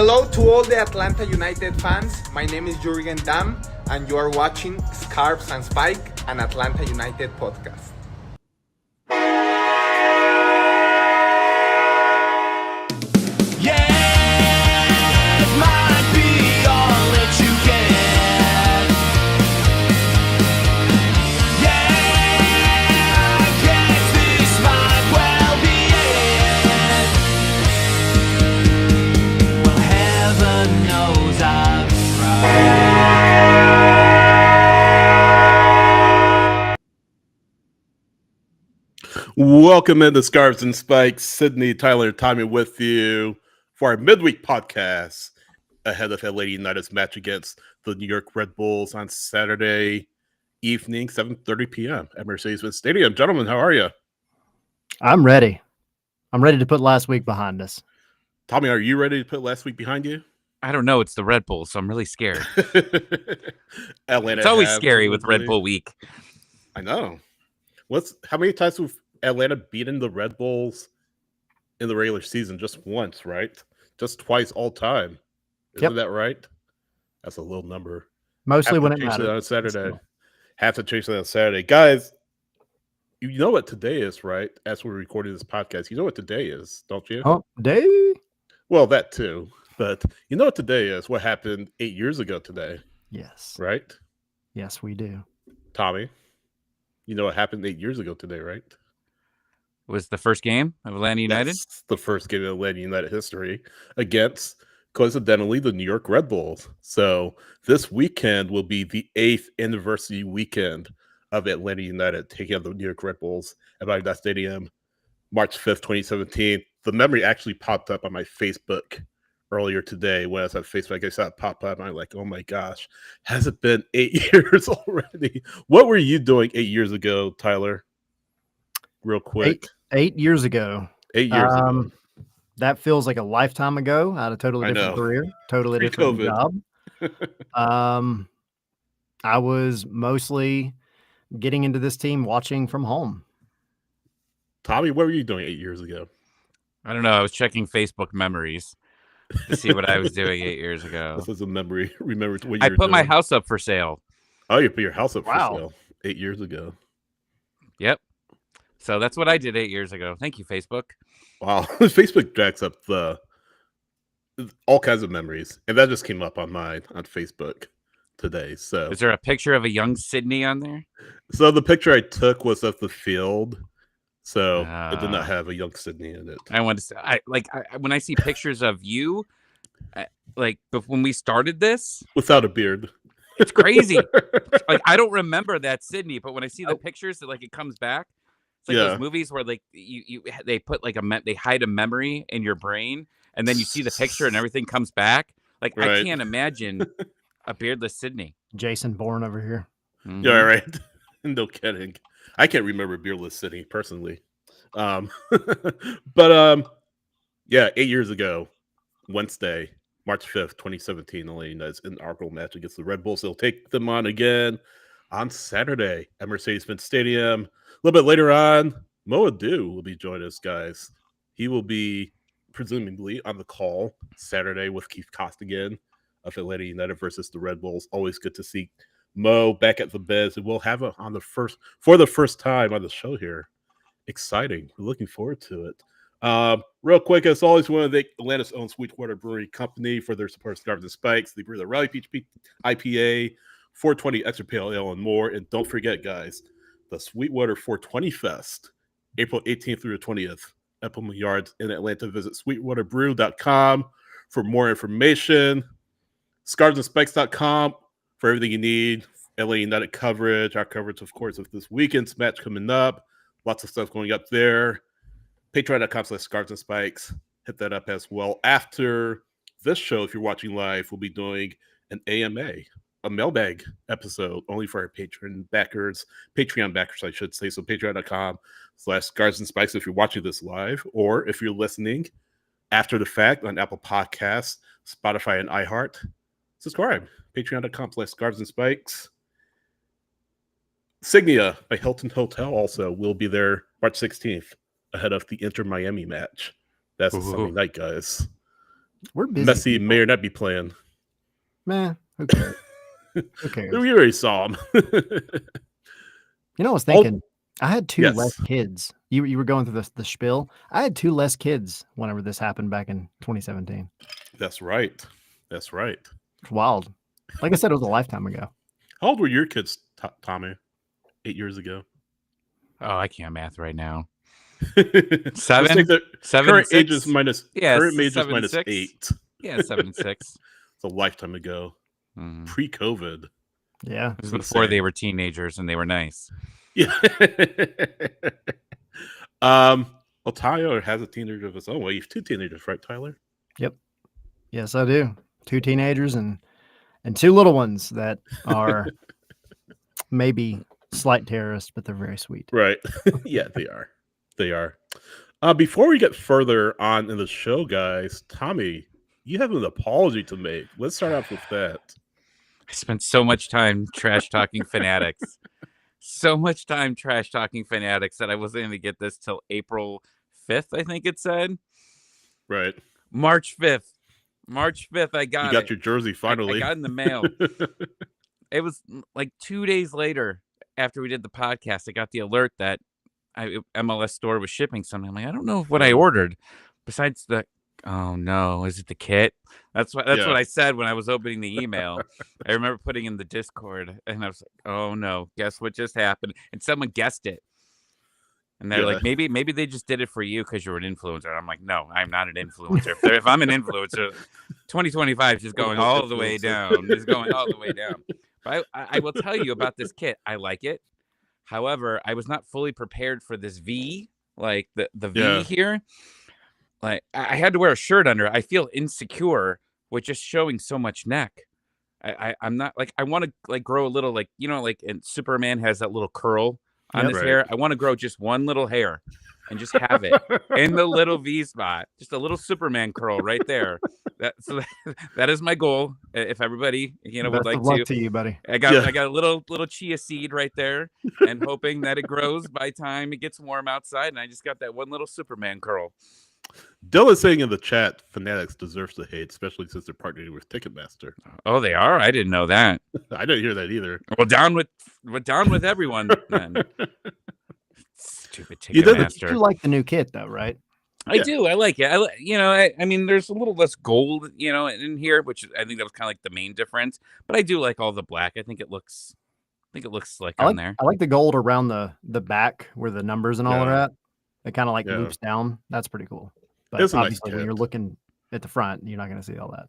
Hello to all the Atlanta United fans. My name is Jurgen Damm, and you are watching Scarves and Spike, an Atlanta United podcast. Welcome into Scarves and Spikes. Sydney, Tyler, Tommy with you for our midweek podcast ahead of Atlanta United's match against the New York Red Bulls on Saturday evening, 7:30 p.m. at Mercedes-Benz Stadium. Gentlemen, how are you? I'm ready. I'm ready to put last week behind us. Tommy, are you ready to put last week behind you? I don't know. It's the Red Bulls, so I'm really scared. Atlanta. It's always scary with Red Bull week. I know. How many times have Atlanta beaten the Red Bulls in the regular season? Just once, right? Just twice all time. Isn't that right? That's a little number. Mostly when it matters. On Saturday. Have to chase it on Saturday. Guys, you know what today is, right? As we're recording this podcast, you know what today is, don't you? Hump day? Well, that too. But you know what today is? What happened 8 years ago today? Yes. Right? Yes, we do. Tommy, you know what happened 8 years ago today, right? Was the first game of Atlanta United? That's the first game of Atlanta United history against, coincidentally, the New York Red Bulls. So this weekend will be the 8th anniversary weekend of Atlanta United taking on the New York Red Bulls at that stadium, March 5th, 2017. The memory actually popped up on my Facebook earlier today. When I was on Facebook, I saw it pop up, and I'm like, oh my gosh, has it been 8 years already? What were you doing 8 years ago, Tyler? Real quick. 8 years ago. 8 years ago. That feels like a lifetime ago. I had a totally different career, totally different job. I was mostly getting into this team watching from home. Tommy, what were you doing 8 years ago? I don't know. I was checking Facebook memories to see what I was doing 8 years ago. This is a memory. Remember what you were I put doing. my house up for sale. Oh, you put your house up for sale 8 years ago. Yep. So that's what I did 8 years ago. Thank you, Facebook. Wow. Facebook jacks up all kinds of memories. And that just came up on Facebook today. So is there a picture of a young Sydney on there? So the picture I took was of the field. So it did not have a young Sydney in it. I want to say, when I see pictures of you, when we started this, without a beard, it's crazy. I don't remember that Sydney, but when I see the pictures, that it comes back. It's like those movies where they put they hide a memory in your brain, and then you see the picture and everything comes back. Right. I can't imagine a beardless Sydney. Jason Bourne over here. Mm-hmm. Yeah, right. No kidding. I can't remember beardless Sydney personally. But 8 years ago, Wednesday, March 5th, 2017, Atlanta United's inaugural match against the Red Bulls. They'll take them on again on Saturday at Mercedes-Benz Stadium. A little bit later on, Mo Edu will be joining us, guys. He will be presumably on the call Saturday with Keith Costigan of Atlanta United versus the Red Bulls. Always good to see Mo back at the Bez, and we'll have it for the first time on the show here. Exciting. We're looking forward to it. Real quick, as always, we want to thank Atlanta's own Sweetwater Brewery Company for their support of Scarves and Spikes. They brew the Rally Peach IPA, 420 Extra Pale Ale, and more. And don't forget, guys, the Sweetwater 420 Fest, April 18th through the 20th at Pullman Yards in Atlanta. Visit sweetwaterbrew.com for more information. Scarvesandspikes.com for everything you need. LA United coverage, our coverage, of course, of this weekend's match coming up. Lots of stuff going up there. Patreon.com/Scarves&Spikes. Hit that up as well. After this show, if you're watching live, we'll be doing an AMA, a mailbag episode only for our Patreon backers, I should say. So patreon.com/Scarves&Spikes if you're watching this live, or if you're listening after the fact on Apple Podcasts, Spotify, and iHeart, subscribe. Patreon.com/Scarves&Spikes. Signia by Hilton Hotel also will be there March 16th ahead of the Inter Miami match. That's Sunday night, guys. We're busy. Messi people. may or not be playing. Man, who cares? Who cares? We already saw him. You know, I was thinking, I had two Yes. less kids. You were going through the spiel. I had two less kids whenever this happened back in 2017. That's right. That's right. It's wild. Like I said, it was a lifetime ago. How old were your kids, Tommy? 8 years ago. Oh, I can't math right now. Let's Seven? take the 7 current and age is 6? minus. Yeah, current age is 7 and minus 6. 8. Yeah, 7 and 6. It's a lifetime ago. Mhm. Pre-COVID. Yeah. It was It's before insane. they were teenagers and they were nice. Yeah. Well, Tyler has a teenager of his own. Well, you have 2 teenagers, right, Tyler? Yes, I do. 2 teenagers and 2 little ones that are maybe slight terrorists, but they're very sweet. Right. Yeah, they are. They are. Before we get further on in the show, guys, Tommy, you have an apology to make. Let's start off with that. I spent so much time trash talking Fanatics. So much time trash talking Fanatics that I wasn't going to get this till April 5th, I think it said. Right. March 5th. March 5th, I got You it. got your jersey I finally. got it in the mail. It was like 2 days later after we did the podcast, I got the alert that MLS store was shipping something. I'm like, I don't know what I ordered besides the. Oh no, is it the kit? That's what I said when I was opening the email. I remember putting in the Discord, and I was like, "Oh no, guess what just happened?" And someone guessed it, and they're like, "Maybe they just did it for you because you're an influencer." I'm like, "No, I'm not an influencer. If I'm an influencer, 2025 is just going all the way down. It's going all the way down." But I will tell you about this kit. I like it. However, I was not fully prepared for this V, like the V here. Like I had to wear a shirt under. I feel insecure with just showing so much neck. I'm not like I want to like grow a little like like and Superman has that little curl on his hair. I want to grow just one little hair and just have it in the little V spot, just a little Superman curl right there. That is my goal. If everybody would Best like of luck to you, buddy. I got a little chia seed right there, and hoping that it grows by time it gets warm outside. And I just got that one little Superman curl. Dylan's saying in the chat, Fanatics deserves the hate, especially since they're partnering with Ticketmaster. Oh, they are? I didn't know that. I didn't hear that either. Well, down with everyone then. Stupid Ticketmaster. You like the new kit though, right? I do. I like it. I mean, there's a little less gold, in here, which I think that was kind of like the main difference. But I do like all the black. I think it looks slick on there. I like the gold around the back where the numbers and all are at. It kind of like loops down. That's pretty cool. But It's a nice obviously, when kit. you're looking at the front, you're not going to see all that.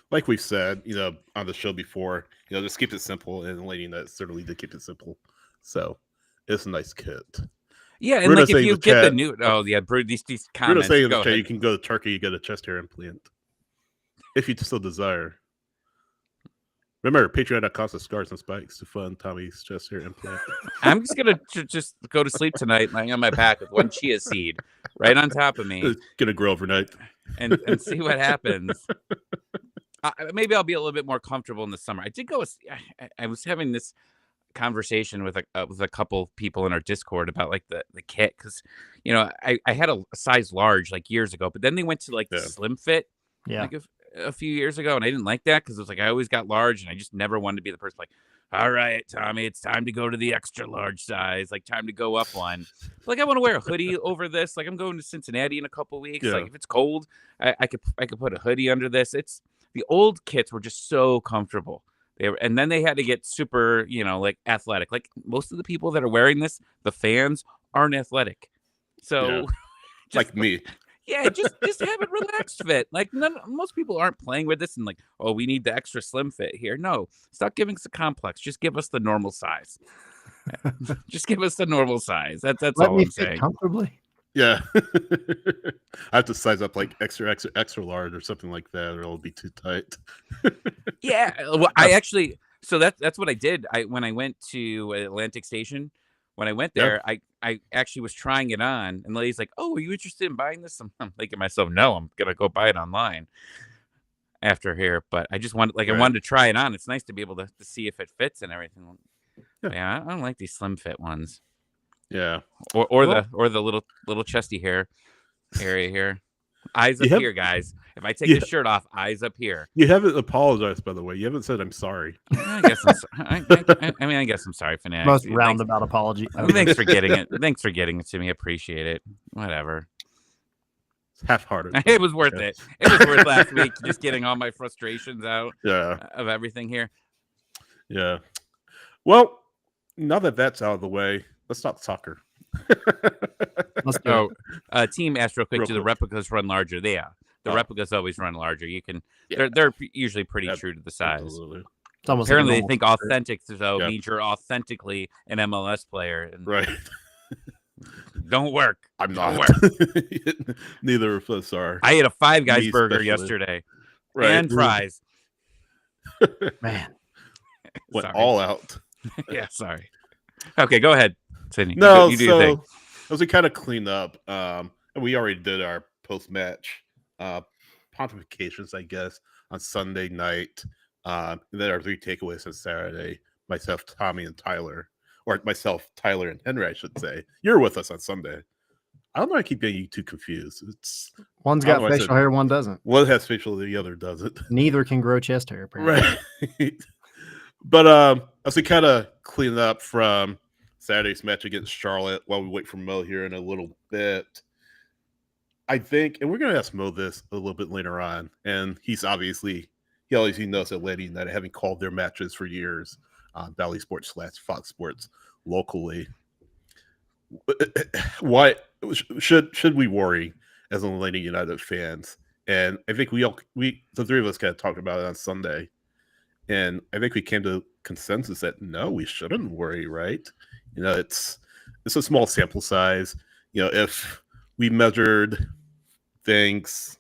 Like we've said, on the show before, just keep it simple, and Lady Nut certainly did keep it simple. So it's a nice kit. Yeah, and Bruno like if saying you the get the chat- new, these Bruno comments. saying in Go the chat, ahead. you can go to Turkey, you get a chest hair implant if you so desire. Remember, Patreon.com/Scars and Spikes to fund Tommy's chest hair implant. I'm just gonna just go to sleep tonight, lying on my back with one chia seed right on top of me, It's gonna grow overnight. and see what happens. Maybe I'll be a little bit more comfortable in the summer. I did go. I was having this conversation with a couple people in our Discord about like the kit because I had a size large like years ago, but then they went to like the slim fit like a few years ago, and I didn't like that because it was like I always got large, and I just never wanted to be the person like, all right, Tommy, it's time to go to the extra large size, like time to go up one. Like I want to wear a hoodie over this. Like I'm going to Cincinnati in a couple weeks. Like if it's cold, I could put a hoodie under this. It's the old kits were just so comfortable. And then they had to get super, like athletic. Like most of the people that are wearing this, the fans aren't athletic. So like me. Yeah, just have it relaxed fit. Like most people aren't playing with this and like, oh, we need the extra slim fit here. No, stop giving us a complex. Just give us the normal size. Just give us the normal size. That's all I'm saying. Comfortably. Yeah. I have to size up like extra large or something like that, or it'll be too tight. Yeah. Well, I actually, so that's what I did. When I went to Atlantic Station, when I went there, I actually was trying it on, and the lady's like, "Oh, are you interested in buying this?" I'm thinking to myself, "No, I'm gonna go buy it online after here." But I just wanted, I wanted to try it on. It's nice to be able to see if it fits and everything. Yeah, I don't like these slim fit ones. Yeah, or the little chesty hair area here. Eyes up here, guys. If I take the shirt off, eyes up here. You haven't apologized, by the way. You haven't said I'm sorry. I guess I guess I'm sorry, Fanatic. Most roundabout apology. Thanks for getting it. Thanks for getting it to me. Appreciate it. Whatever. It's half-hearted. It was worth it. It was worth last week just getting all my frustrations out of everything here. Yeah. Well, now that that's out of the way, let's talk soccer. Let's go. Team asked real quick, do the replicas run larger? The replicas always run larger. You can they're usually pretty true to the size. Absolutely. It's almost Apparently like they think authentic means you're authentically an MLS player. And right. Don't work. I'm not. Neither of us are. I ate a Five Guys burger yesterday. Right. And fries. Man. Went all out. Yeah, sorry. Okay, go ahead, Sydney. No, you do your thing. As we kind of clean up, and we already did our post-match pontifications, I guess, on Sunday night. And then our 3 takeaways on Saturday. Myself, Tommy, and Tyler. Or myself, Tyler, and Henry, I should say. You're with us on Sunday. I don't know. I keep getting you two confused. One's got facial hair, one doesn't. One has facial, the other doesn't. Neither can grow chest hair, apparently. Right. But as we kind of clean up from Saturday's match against Charlotte, while we wait for Mo here in a little bit, I think, and we're going to ask Mo this a little bit later on, and he obviously knows Atlanta United, having called their matches for years on Valley Sports / Fox Sports locally. Why should we worry as Atlanta United fans? And I think the 3 of us kind of talked about it on Sunday. And I think we came to consensus that no, we shouldn't worry, right? It's a small sample size. If we measured things,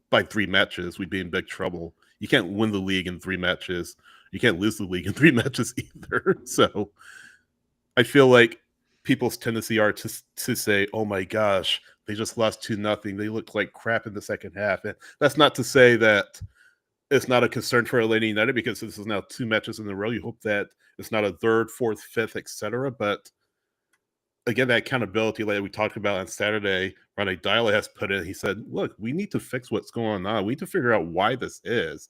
by 3 matches, we'd be in big trouble. You can't win the league in 3 matches. You can't lose the league in 3 matches either. So I feel like people's tendency are to say, oh my gosh, they just lost 2-0. They look like crap in the second half. And that's not to say that it's not a concern for Atlanta United, because this is now 2 matches in a row. You hope that it's not a 3rd, 4th, 5th, etc. But again, that accountability, like we talked about on Saturday, Ronnie Dyla has put in. He said, look, we need to fix what's going on. We need to figure out why this is.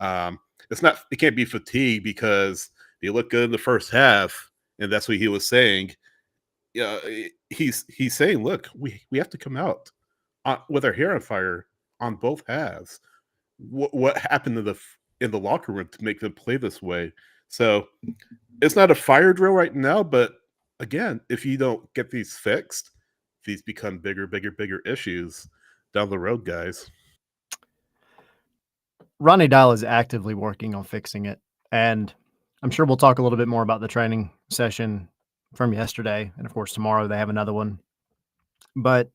It can't be fatigue because they look good in the first half, and that's what he was saying. He's saying, look, we have to come out with our hair on fire on both halves. What happened in the locker room to make them play this way? So it's not a fire drill right now, but again, if you don't get these fixed, these become bigger issues down the road, guys. Ronnie Dial is actively working on fixing it, and I'm sure we'll talk a little bit more about the training session from yesterday, and of course tomorrow they have another one. But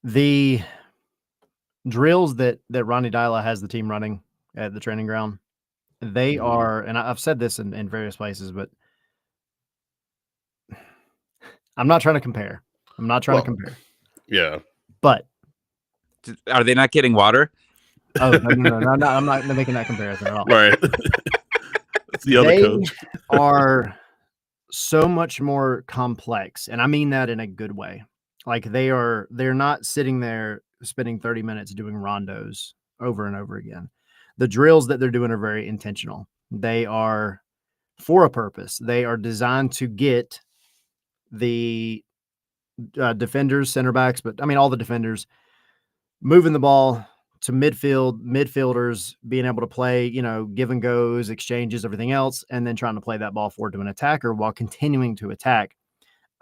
the drills that Ronnie Dyla has the team running at the training ground, they are, and I've said this in various places, but I'm not trying to compare. Yeah. But are they not getting water? Oh, no. I'm not making that comparison at all. Right. That's the other coach. They are so much more complex, and I mean that in a good way. Like they're not sitting there spending 30 minutes doing rondos over and over again. The drills that they're doing are very intentional. They are for a purpose. They are designed to get the defenders, center backs, but I mean all the defenders moving the ball to midfielders being able to play, give and goes, exchanges, everything else, and then trying to play that ball forward to an attacker while continuing to attack.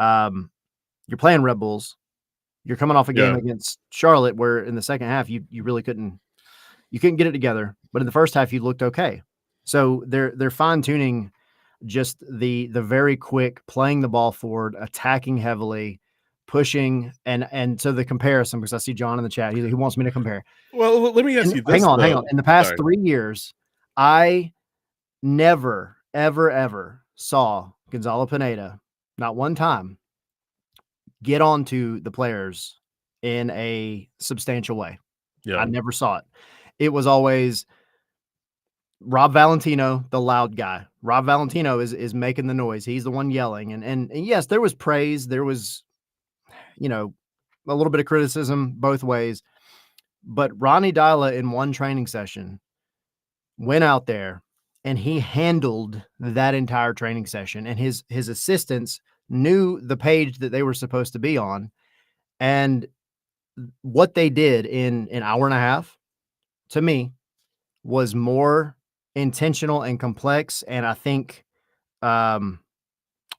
You're playing Red Bulls. You're coming off a game against Charlotte where in the second half you really couldn't get it together, but in the first half you looked okay. So they're fine-tuning just the very quick playing the ball forward, attacking heavily, pushing, and so the comparison, because I see John in the chat, he wants me to compare. Well, let me ask you this. Hang on. In the past 3 years, I never, ever saw Gonzalo Pineda, not one time, get onto the players in a substantial way. Yeah. I never saw it. It was always Rob Valentino, the loud guy. Rob Valentino is making the noise. He's the one yelling. And yes, there was praise. There was, a little bit of criticism both ways. But Ronnie Dyla in one training session went out there and he handled that entire training session, and his assistants knew the page that they were supposed to be on. And what they did in an hour and a half, to me, was more intentional and complex, and I think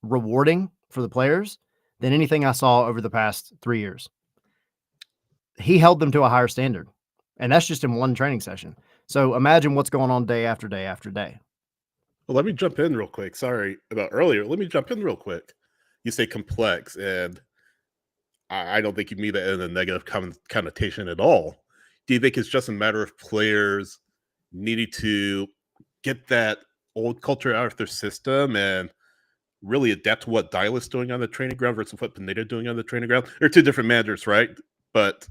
rewarding for the players than anything I saw over the past 3 years. He held them to a higher standard, and that's just in one training session. So imagine what's going on day after day after day. Well, let me jump in real quick. Sorry about earlier. Let me jump in real quick. You say complex, and I don't think you mean that in a negative connotation at all. Do you think it's just a matter of players needing to get that old culture out of their system and really adapt to what Dyla's doing on the training ground versus what Pineda doing on the training ground? They're two different managers, right? But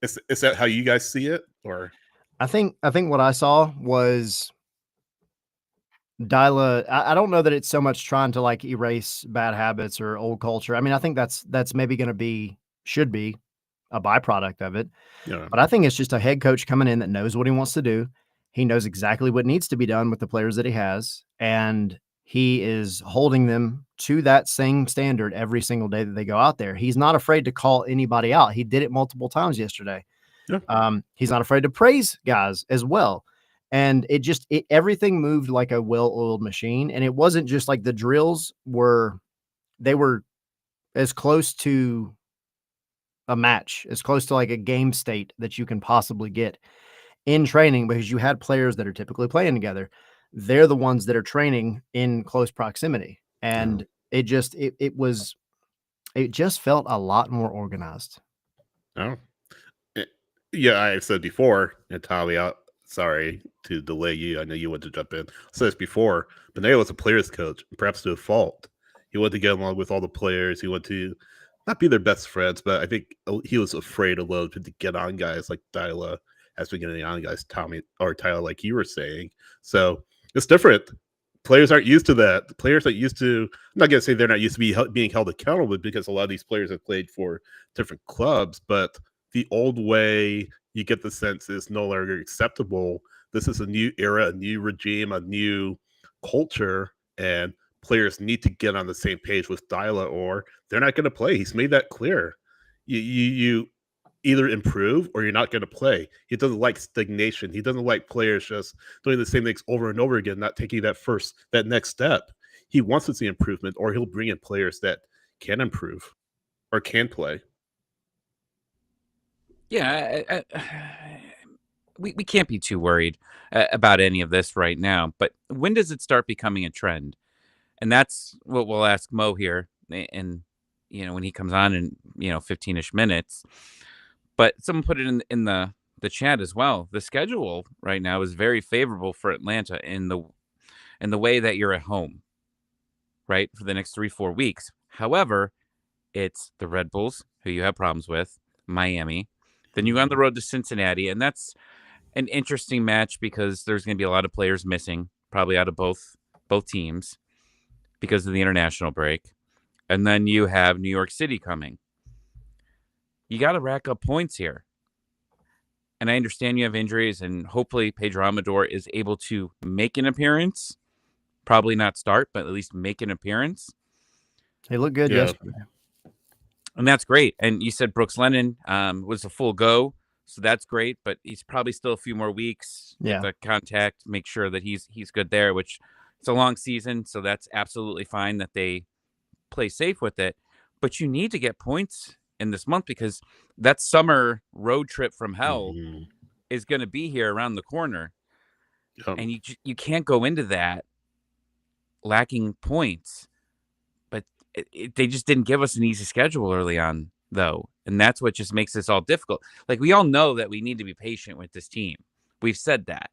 is that how you guys see it? Or I think what I saw was Dyla. I don't know that it's so much trying to like erase bad habits or old culture. I mean, I think that's maybe going to should be a byproduct of it. yeah, But I think it's just a head coach coming in that knows what he wants to do. He knows exactly what needs to be done with the players that he has, and he is holding them to that same standard every single day that they go out there. He's not afraid to call anybody out. He did it multiple times yesterday. yeah. He's not afraid to praise guys as well. And everything moved like a well-oiled machine. And it wasn't just like the drills were as close to a match, as close to like a game state that you can possibly get in training, because you had players that are typically playing together. They're the ones that are training in close proximity. And it just felt a lot more organized. Oh, yeah. I said before, Natalia. Sorry to delay you. I know you wanted to jump in. I said this before. Pineda was a players coach, perhaps to a fault. He wanted to get along with all the players. He wanted to not be their best friends, but I think he was afraid a little bit to get on guys like Dyla as been getting on guys, Tommy or Tyler, like you were saying. So it's different. Players aren't used to that. The players aren't used to. I'm not gonna say they're not used to being held accountable, because a lot of these players have played for different clubs. But the old way, you get the sense, is no longer acceptable. This is a new era, a new regime, a new culture, and players need to get on the same page with Dyla, or they're not going to play. He's made that clear. You either improve or you're not going to play. He doesn't like stagnation. He doesn't like players just doing the same things over and over again, not taking that next step. He wants to see improvement, or he'll bring in players that can improve or can play. Yeah, we can't be too worried about any of this right now. But when does it start becoming a trend? And that's what we'll ask Mo here, and when he comes on in 15ish minutes. But someone put it in the chat as well. The schedule right now is very favorable for Atlanta in the way that you're at home, right, for the next 3-4 weeks. However, it's the Red Bulls, who you have problems with, Miami. Then you go on the road to Cincinnati, and that's an interesting match because there's going to be a lot of players missing, probably out of both teams because of the international break. And then you have New York City coming. You got to rack up points here. And I understand you have injuries, and hopefully Pedro Amador is able to make an appearance. Probably not start, but at least make an appearance. He looked good yesterday. And that's great. And you said Brooks Lennon was a full go, so that's great. But he's probably still a few more weeks. Yeah. The contact, make sure that he's good there. Which it's a long season, so that's absolutely fine that they play safe with it. But you need to get points in this month, because that summer road trip from hell is going to be here around the corner, and you can't go into that lacking points. They just didn't give us an easy schedule early on, though. And that's what just makes this all difficult. Like, we all know that we need to be patient with this team. We've said that.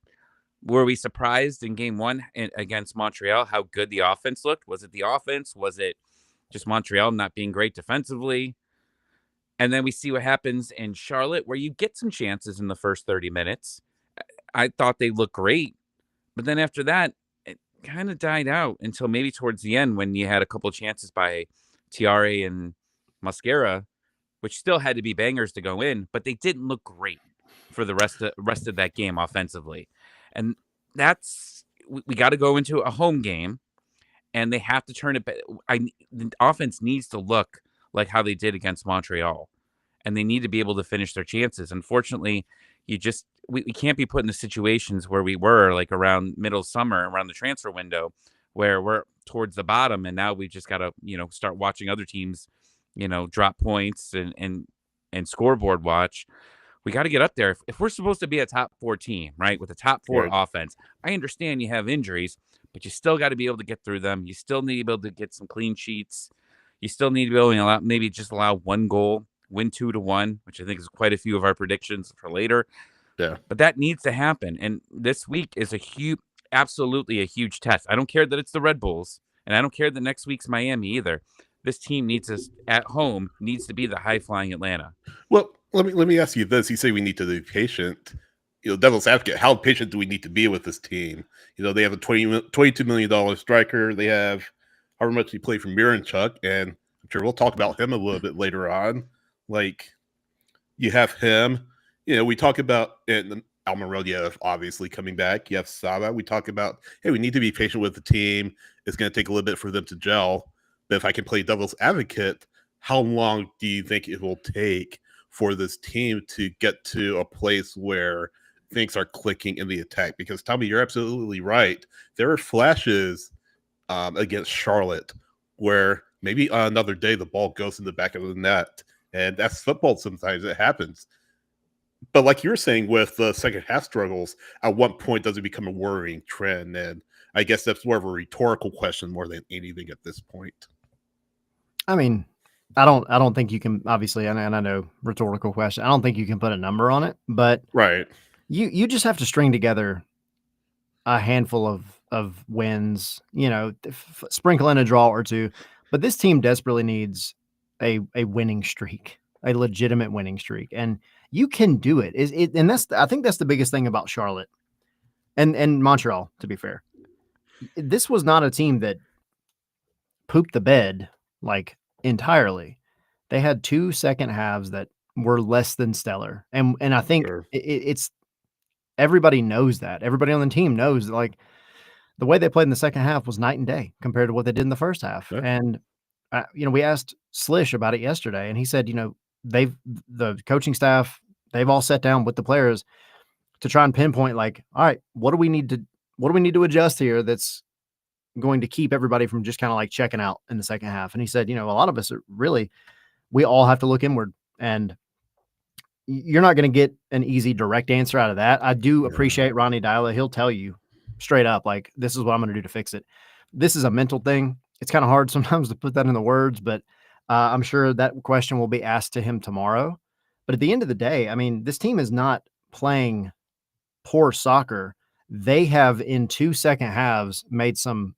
Were we surprised in game one against Montreal how good the offense looked? Was it the offense? Was it just Montreal not being great defensively? And then we see what happens in Charlotte, where you get some chances in the first 30 minutes. I thought they looked great. But then after that, kind of died out until maybe towards the end, when you had a couple chances by Tiare and Mascara, which still had to be bangers to go in, but they didn't look great. for the rest of that game offensively, and we got to go into a home game, and they have to turn it back. The offense needs to look like how they did against Montreal, and they need to be able to finish their chances. Unfortunately, we can't be put in the situations where we were like around middle summer, around the transfer window, where we're towards the bottom, and now we just got to start watching other teams, drop points and scoreboard watch. We got to get up there. If we're supposed to be a top 4 team, right, with a top 4 Right. offense, I understand you have injuries, but you still got to be able to get through them. You still need to be able to get some clean sheets. You still need to be able to maybe just allow 1 goal, win 2-1, which I think is quite a few of our predictions for later. Yeah. But that needs to happen. And this week is absolutely a huge test. I don't care that it's the Red Bulls, and I don't care that next week's Miami either. This team needs to be the high-flying Atlanta. Well, let me ask you this. You say we need to be patient. Devil's advocate, how patient do we need to be with this team? They have a $22 million striker. They have however much he played from Miranchuk, and I'm sure we'll talk about him a little bit later on. Like, you have him. We talk about Almirola obviously coming back. You have Saba. We talk about, hey, we need to be patient with the team. It's going to take a little bit for them to gel. But if I can play devil's advocate, how long do you think it will take for this team to get to a place where things are clicking in the attack? Because, Tommy, you're absolutely right. There are flashes against Charlotte where maybe on another day the ball goes in the back of the net. And that's football sometimes. It happens. But like you were saying with the second half struggles, at what point does it become a worrying trend? And I guess that's more of a rhetorical question more than anything at this point. I mean, I don't think you can, obviously, and I know rhetorical question. I don't think you can put a number on it, but right. You just have to string together a handful of wins, sprinkle in a draw or two. But this team desperately needs a winning streak, a legitimate winning streak, and you can do it. And I think that's the biggest thing about Charlotte and Montreal. To be fair, this was not a team that pooped the bed like entirely. They had 2 second halves that were less than stellar, and I think Sure. it's everybody knows that. Everybody on the team knows that, like, the way they played in the second half was night and day compared to what they did in the first half. Yeah. And we asked Slish about it yesterday, and he said, the coaching staff, they've all sat down with the players to try and pinpoint, like, all right, what do we need to adjust here that's going to keep everybody from just kind of like checking out in the second half. And he said, a lot of us are really, we all have to look inward, and you're not going to get an easy direct answer out of that. I do appreciate Ronnie Dyla. He'll tell you straight up, like, this is what I'm going to do to fix it. This is a mental thing. It's kind of hard sometimes to put that in the words, but I'm sure that question will be asked to him tomorrow. But at the end of the day, I mean, this team is not playing poor soccer. They have, in 2 second halves, made some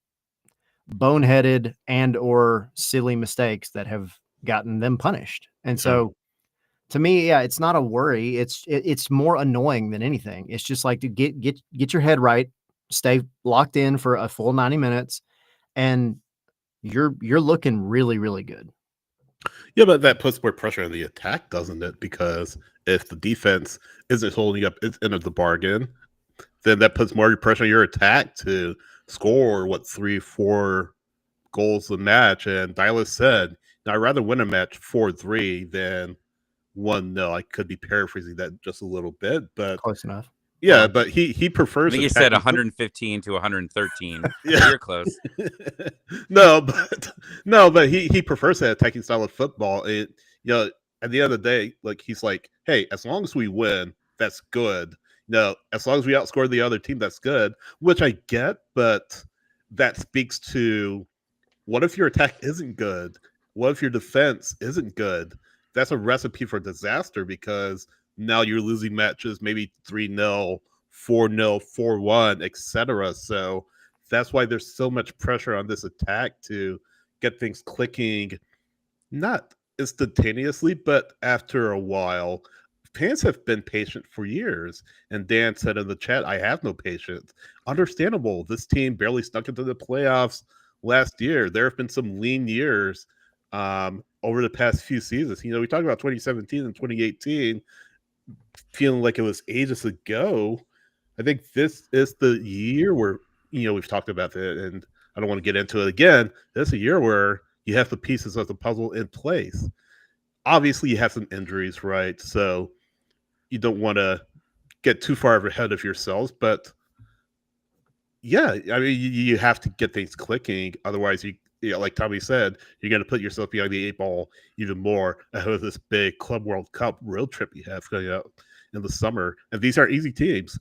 boneheaded and or silly mistakes that have gotten them punished. And so, to me, yeah, it's not a worry. It's more annoying than anything. It's just like to get your head right, stay locked in for a full 90 minutes, and you're looking really, really good. Yeah, but that puts more pressure on the attack, doesn't it? Because if the defense isn't holding up its end of the bargain, then that puts more pressure on your attack to score 3-4 goals a match. And Dylas said, I'd rather win a match 4-3 than 1-0. I could be paraphrasing that just a little bit, but close enough. Yeah, but he prefers. I think he said 115 to 113. Yeah, you're close. no, but he prefers that attacking style of football. At the end of the day, like, he's like, hey, as long as we win, that's good. As long as we outscore the other team, that's good. Which I get, but that speaks to, what if your attack isn't good? What if your defense isn't good? That's a recipe for disaster, because now you're losing matches maybe 3-0, 4-0, 4-1, etc. So that's why there's so much pressure on this attack to get things clicking, not instantaneously, but after a while. Fans have been patient for years, and Dan said in the chat, I have no patience. Understandable. This team barely snuck into the playoffs last year. There have been some lean years over the past few seasons. We talk about 2017 and 2018. feeling like it was ages ago. I think this is the year where, we've talked about it, and I don't want to get into it again. This is a year where you have the pieces of the puzzle in place. Obviously, you have some injuries, right? So you don't want to get too far ahead of yourselves, but yeah, I mean, you have to get things clicking. Otherwise, like Tommy said, you're going to put yourself behind the 8 ball even more ahead of this big Club World Cup road trip you have going out in the summer. And these aren't easy teams.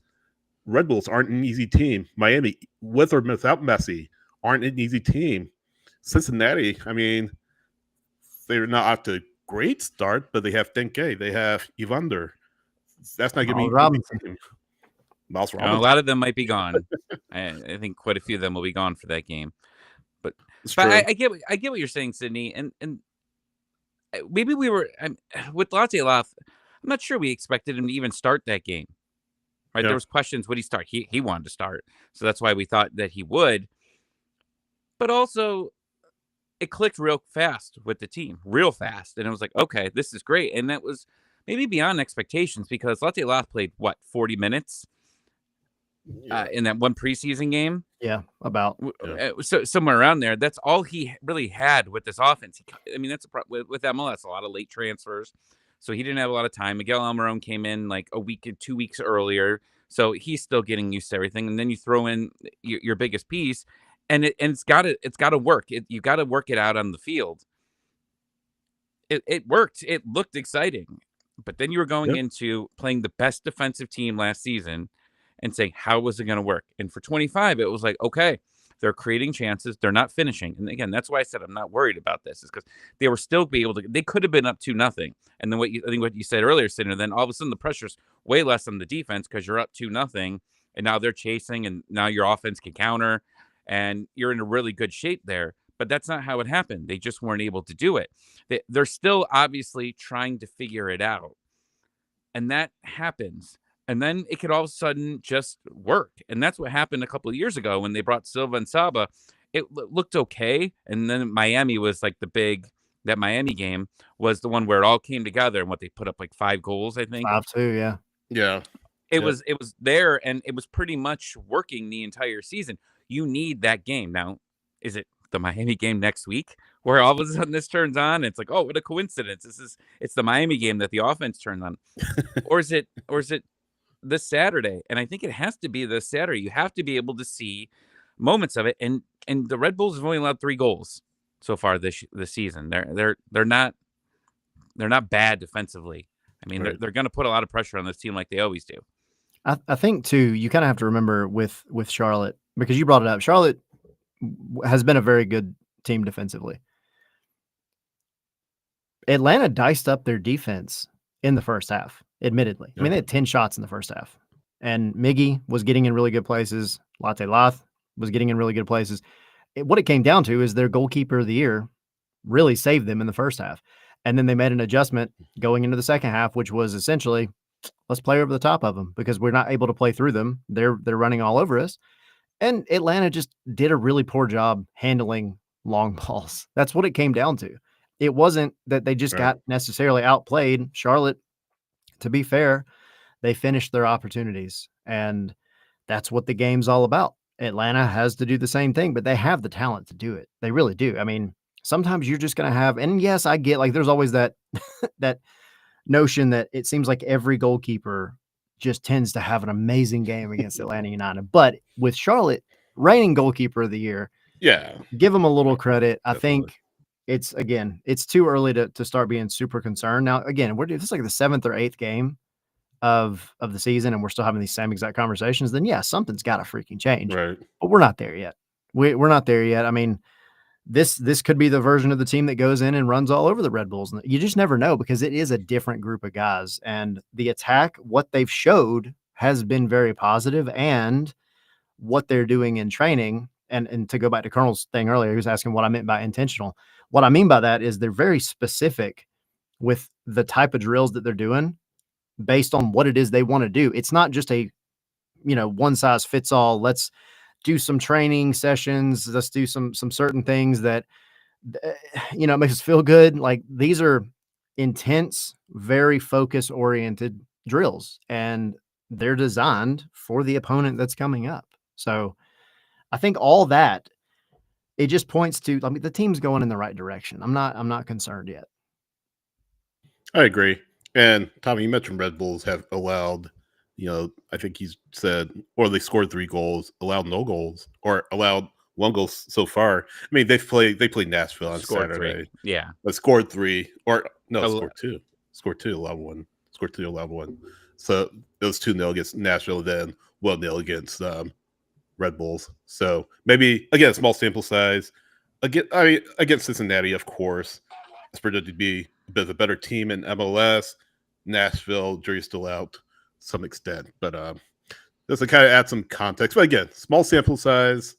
Red Bulls aren't an easy team. Miami, with or without Messi, aren't an easy team. Cincinnati, I mean, they're not off to a great start, but they have Denke, they have Evander. That's not going to be Robinson. Miles A Robinson. lot of them might be gone. I think quite a few of them will be gone for that game. But true. I get what you're saying, Sydney, and maybe we were with Latte Loth. I'm not sure we expected him to even start that game. Right? Yeah. There was questions. Would he start? He wanted to start, so that's why we thought that he would. But also, it clicked real fast with the team, real fast, and it was like, okay, this is great, and that was maybe beyond expectations because Latte Loth played 40 minutes in that one preseason game. Yeah, about so somewhere around there. That's all he really had with this offense. I mean, that's with MLS. A lot of late transfers, so he didn't have a lot of time. Miguel Almiron came in like a week and 2 weeks earlier, so he's still getting used to everything. And then you throw in your biggest piece, and it's got to work. You got to work it out on the field. It worked. It looked exciting, but then you were going into playing the best defensive team last season and saying, how was it going to work? And for 25, it was like, okay, they're creating chances. They're not finishing. And again, that's why I said I'm not worried about this, is because they were still be able to, they could have been up 2-0. And then I think what you said earlier, Sidney, then all of a sudden the pressure's way less on the defense because you're up 2-0. And now they're chasing, and now your offense can counter, and you're in a really good shape there. But that's not how it happened. They just weren't able to do it. They're still obviously trying to figure it out. And that happens. And then it could all of a sudden just work. And that's what happened a couple of years ago when they brought Silva and Saba. It looked okay. And then Miami was like that Miami game was the one where it all came together, and what they put up like 5 goals, I think. 5-2, yeah. Yeah. It was there, and it was pretty much working the entire season. You need that game. Now, is it the Miami game next week where all of a sudden this turns on? It's like, oh, what a coincidence. It's the Miami game that the offense turned on. or is it this Saturday? And I think it has to be this Saturday. You have to be able to see moments of it. And the Red Bulls have only allowed 3 goals so far this season. They're not bad defensively. I mean, they're going to put a lot of pressure on this team like they always do. I think too, you kind of have to remember with Charlotte, because you brought it up. Charlotte has been a very good team defensively. Atlanta diced up their defense in the first half, admittedly. I mean, they had 10 shots in the first half, and Miggy was getting in really good places. Latte Loth was getting in really good places. What it came down to is their goalkeeper of the year really saved them in the first half. And then they made an adjustment going into the second half, which was essentially, let's play over the top of them because we're not able to play through them. They're running all over us. And Atlanta just did a really poor job handling long balls. That's what it came down to. It wasn't that they just got necessarily outplayed. Charlotte, to be fair, they finished their opportunities, and that's what the game's all about. Atlanta has to do the same thing, but they have the talent to do it. They really do. I mean, sometimes you're just going to have, and yes, I get, like, there's always that that notion that it seems like every goalkeeper just tends to have an amazing game against Atlanta United. But with Charlotte, reigning goalkeeper of the year, give them a little credit. I think it's too early to start being super concerned. Now, again, this is like the 7th or 8th game of the season, and we're still having these same exact conversations. Then yeah, something's got to freaking change. Right. But we're not there yet. We're not there yet. I mean, this could be the version of the team that goes in and runs all over the Red Bulls. You just never know, because it is a different group of guys, and the attack, what they've showed has been very positive, and what they're doing in training. And to go back to Colonel's thing earlier, he was asking what I meant by intentional. What I mean by that is they're very specific with the type of drills that they're doing based on what it is they want to do. It's not just a, one size fits all. Let's do some training sessions. Let's do some certain things that, makes us feel good. Like, these are intense, very focus oriented drills, and they're designed for the opponent that's coming up. So I think all that, it just points to, I mean, the team's going in the right direction. I'm not concerned yet. I agree. And Tommy, you mentioned Red Bulls have allowed, I think he's said, or they scored 3 goals, allowed no goals, or allowed 1 goal so far. I mean, they played Nashville on Scored Saturday. 3. Yeah. But scored 3, or no, scored 2. Scored 2, allowed 1. Scored 2, allowed 1. So it was 2-0 against Nashville, then 1-0 against Red Bulls. So maybe, again, small sample size. Against Cincinnati, of course, it's projected to be a bit of a better team in MLS. Nashville, jury's still out to some extent. But just to kind of add some context. But again, small sample size.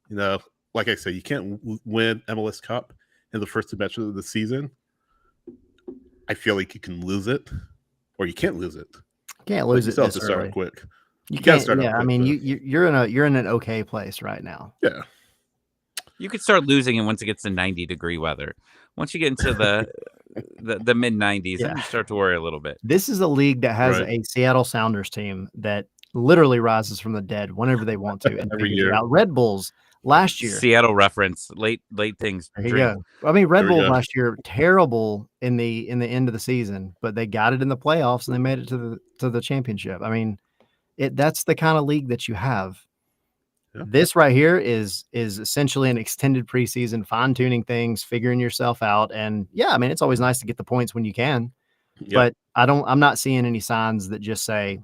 Like I say, you can't win MLS Cup in the first 2 matches of the season. I feel like you can lose it, or you can't lose it. Can't lose it this to start early. Quick. You can't start. Quick, I mean, you're in an okay place right now. Yeah. You could start losing it once it gets to 90-degree weather. Once you get into the mid 90s, then you start to worry a little bit. This is a league that has a Seattle Sounders team that literally rises from the dead whenever they want to and every figures it year. out. Red Bulls last year. Seattle reference, late things. There you go. I mean, Red There we Bulls go. last year terrible in the end of the season, but they got it in the playoffs and they made it to the championship. I mean, that's the kind of league that you have. Yeah. This right here is essentially an extended preseason, fine-tuning things, figuring yourself out. And yeah, I mean, it's always nice to get the points when you can, but I'm not seeing any signs that just say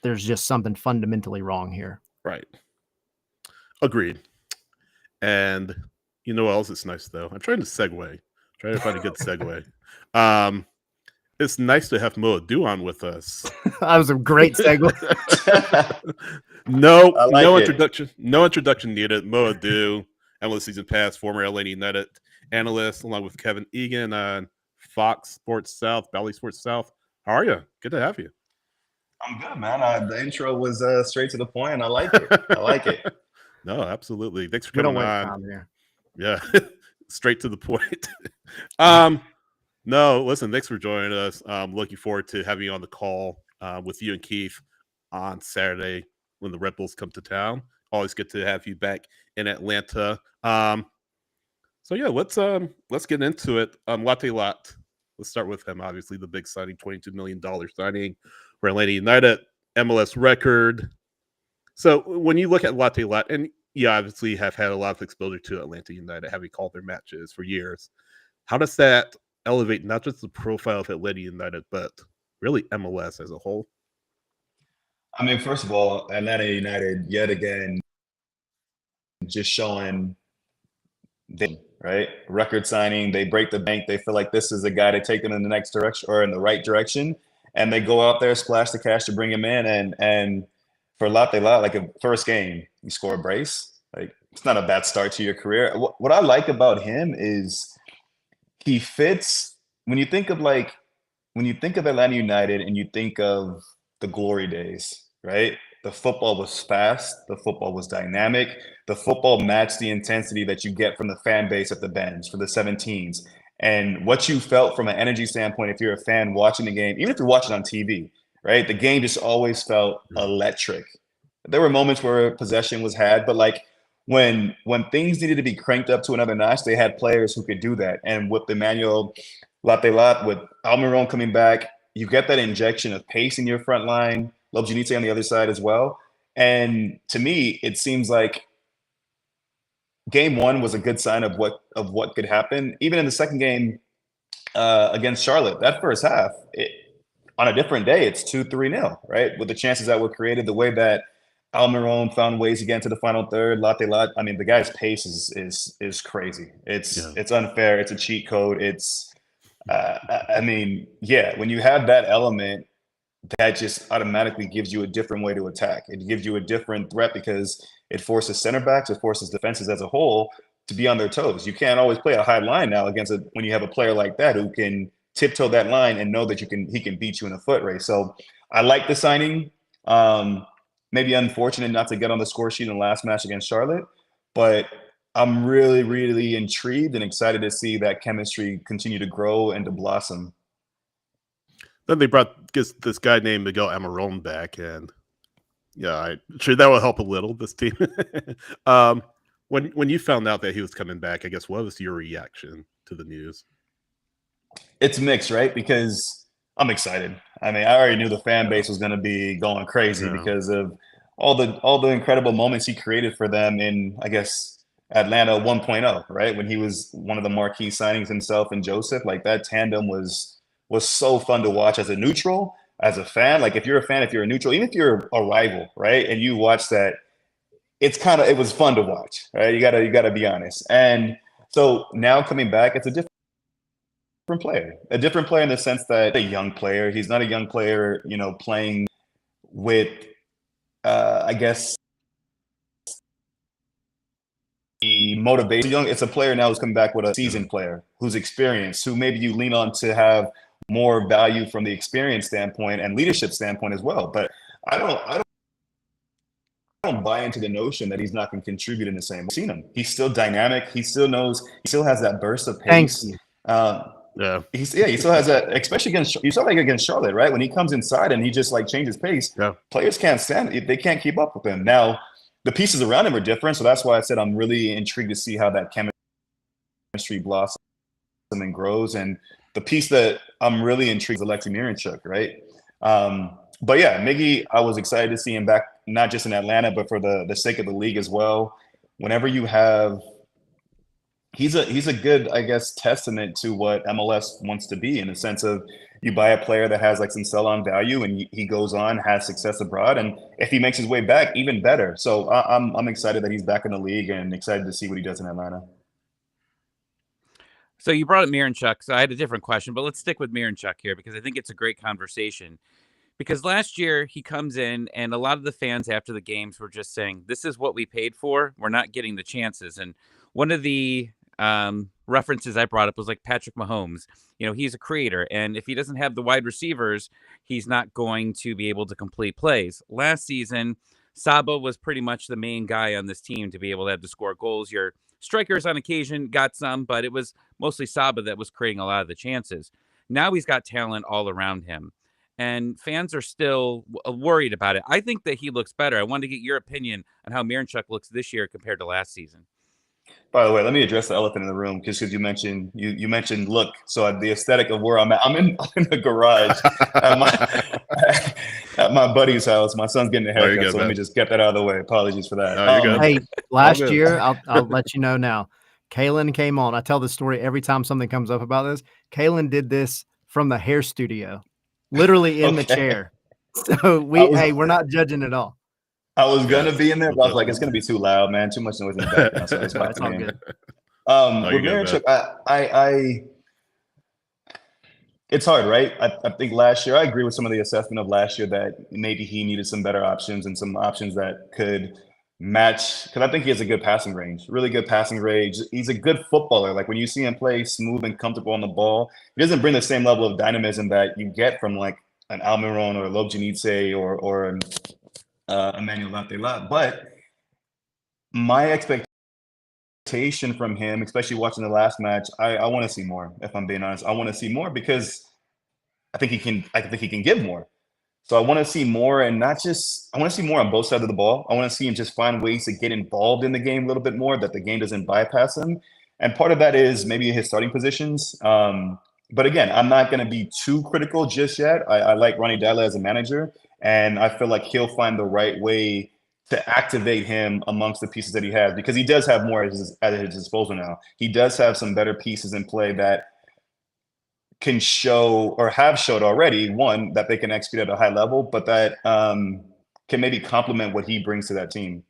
there's just something fundamentally wrong here. Right. Agreed. And you know what else is nice though? I'm trying to segue. Trying to find a good segue. It's nice to have Mo Edu on with us. That was a great segue. No introduction needed. Mo Edu, MLS Season Pass, former LA United analyst, along with Kevin Egan on Fox Sports South, Valley Sports South. How are you? Good to have you. I'm good, man. The intro was straight to the point, and I like it. No, absolutely. Thanks for We don't coming waste on. time here. Yeah, straight to the point. No, listen, thanks for joining us. Looking forward to having you on the call with you and Keith on Saturday when the Red Bulls come to town. Always good to have you back in Atlanta. So yeah, let's get into it. Latte Lot. Let's start with him. Obviously, the big signing, $22 million signing for Atlanta United, MLS record. So when you look at Latte Lot, and you obviously have had a lot of exposure to Atlanta United, having called their matches for years, how does that elevate not just the profile of Atlanta United, but really MLS as a whole? I mean, first of all, Atlanta United, yet again, just showing them, right? Record signing, they break the bank. They feel like this is a guy to take them in the next direction or in the right direction. And they go out there, splash the cash to bring him in. And for Latte Lot, like a first game, you score a brace. Like, it's not a bad start to your career. What I like about him is he fits when you think of Atlanta United and you think of the glory days, right? The football was fast, the football was dynamic, the football matched the intensity that you get from the fan base at the Benz for the 17s. And what you felt from an energy standpoint, if you're a fan watching the game, even if you're watching on TV, right? The game just always felt electric. There were moments where possession was had, but like when things needed to be cranked up to another notch, they had players who could do that. And with Emmanuel Latte Lot, with Almiron coming back, you get that injection of pace in your front line, Lobjanite on the other side as well. And to me, it seems like game one was a good sign of what could happen. Even in the second game against Charlotte, that first half, on a different day, it's 2-3-0, right? With the chances that were created, the way that Almiron found ways to get into the final third, Latte Lot. I mean, the guy's pace is crazy. It's unfair. It's a cheat code. It's I mean, yeah, when you have that element, that just automatically gives you a different way to attack. It gives you a different threat because it forces center backs, it forces defenses as a whole to be on their toes. You can't always play a high line now when you have a player like that who can tiptoe that line and know that he can beat you in a foot race. So I like the signing. Maybe unfortunate not to get on the score sheet in the last match against Charlotte, but I'm really, really intrigued and excited to see that chemistry continue to grow and to blossom. Then they brought this guy named Miguel Amarone back, and yeah, I'm sure that will help a little, this team. When you found out that he was coming back, I guess, what was your reaction to the news? It's mixed, right? Because I'm excited. I mean, I already knew the fan base was going to be going crazy because of all the incredible moments he created for them in, I guess, Atlanta 1.0, right? When he was one of the marquee signings, himself and Joseph. Like, that tandem was so fun to watch as a neutral, as a fan. Like, if you're a fan, if you're a neutral, even if you're a rival, right, and you watch that, it was fun to watch, right? You gotta be honest. And so now coming back, it's a different player, in the sense that a young player. He's not a young player, playing with, I guess, the motivation. It's a player now who's coming back with a seasoned player who's experienced, who maybe you lean on to have more value from the experience standpoint and leadership standpoint as well. But I don't buy into the notion that he's not going to contribute in the same way. I've seen him. He's still dynamic. He still knows. He still has that burst of pace. He still has that, especially against, you saw like against Charlotte, right? When he comes inside and he just like changes pace, players can't stand it. They can't keep up with him. Now, the pieces around him are different, so that's why I said I'm really intrigued to see how that chemistry blossoms and grows. And the piece that I'm really intrigued is Alexei Miranchuk, right? But yeah, Miggy, I was excited to see him back, not just in Atlanta, but for the sake of the league as well. Whenever you have, he's a good, I guess, testament to what MLS wants to be, in the sense of, you buy a player that has like some sell-on value and he goes on, has success abroad, and if he makes his way back, even better. So I'm excited that he's back in the league and excited to see what he does in Atlanta. So you brought up Miranchuk, so I had a different question, but let's stick with Miranchuk here because I think it's a great conversation. Because last year he comes in and a lot of the fans after the games were just saying, this is what we paid for. We're not getting the chances. And one of the references I brought up was like Patrick Mahomes. He's a creator, and if he doesn't have the wide receivers, he's not going to be able to complete plays. Last season, Saba was pretty much the main guy on this team to be able to have to score goals. Your strikers on occasion got some, but it was mostly Saba that was creating a lot of the chances. Now he's got talent all around him, and fans are still worried about it. I think that he looks better. I wanted to get your opinion on how Miranchuk looks this year compared to last season. By the way, let me address the elephant in the room, because you mentioned look. So the aesthetic of where I'm at, I'm in the garage at my buddy's house. My son's getting a haircut, so let me just get that out of the way. Apologies for that. No, you're good. Hey, last year, I'll let you know now. Kalen came on. I tell this story every time something comes up about this. Kalen did this from the hair studio, literally in the chair. So we're not judging at all. I was gonna be in there, but I was like, it's gonna be too loud, man. Too much noise in the background. So it's all good. With Miranchuk, it's hard, right? I think last year, I agree with some of the assessment of last year that maybe he needed some better options and some options that could match, because I think he has a good passing range, really good passing range. He's a good footballer. Like, when you see him play smooth and comfortable on the ball, he doesn't bring the same level of dynamism that you get from like an Almiron or a Lobjanidze or an Emmanuel Latelat. But my expectation from him, especially watching the last match, I want to see more. If I'm being honest, I want to see more, because I think he can give more. So I want to see more, and not just, I want to see more on both sides of the ball. I want to see him just find ways to get involved in the game a little bit more, that the game doesn't bypass him. And part of that is maybe his starting positions. But again, I'm not going to be too critical just yet. I like Ronnie Dalla as a manager, and I feel like he'll find the right way to activate him amongst the pieces that he has, because he does have more at his disposal now. He does have some better pieces in play that can show, or have showed already, one, that they can execute at a high level, but that can maybe complement what he brings to that team.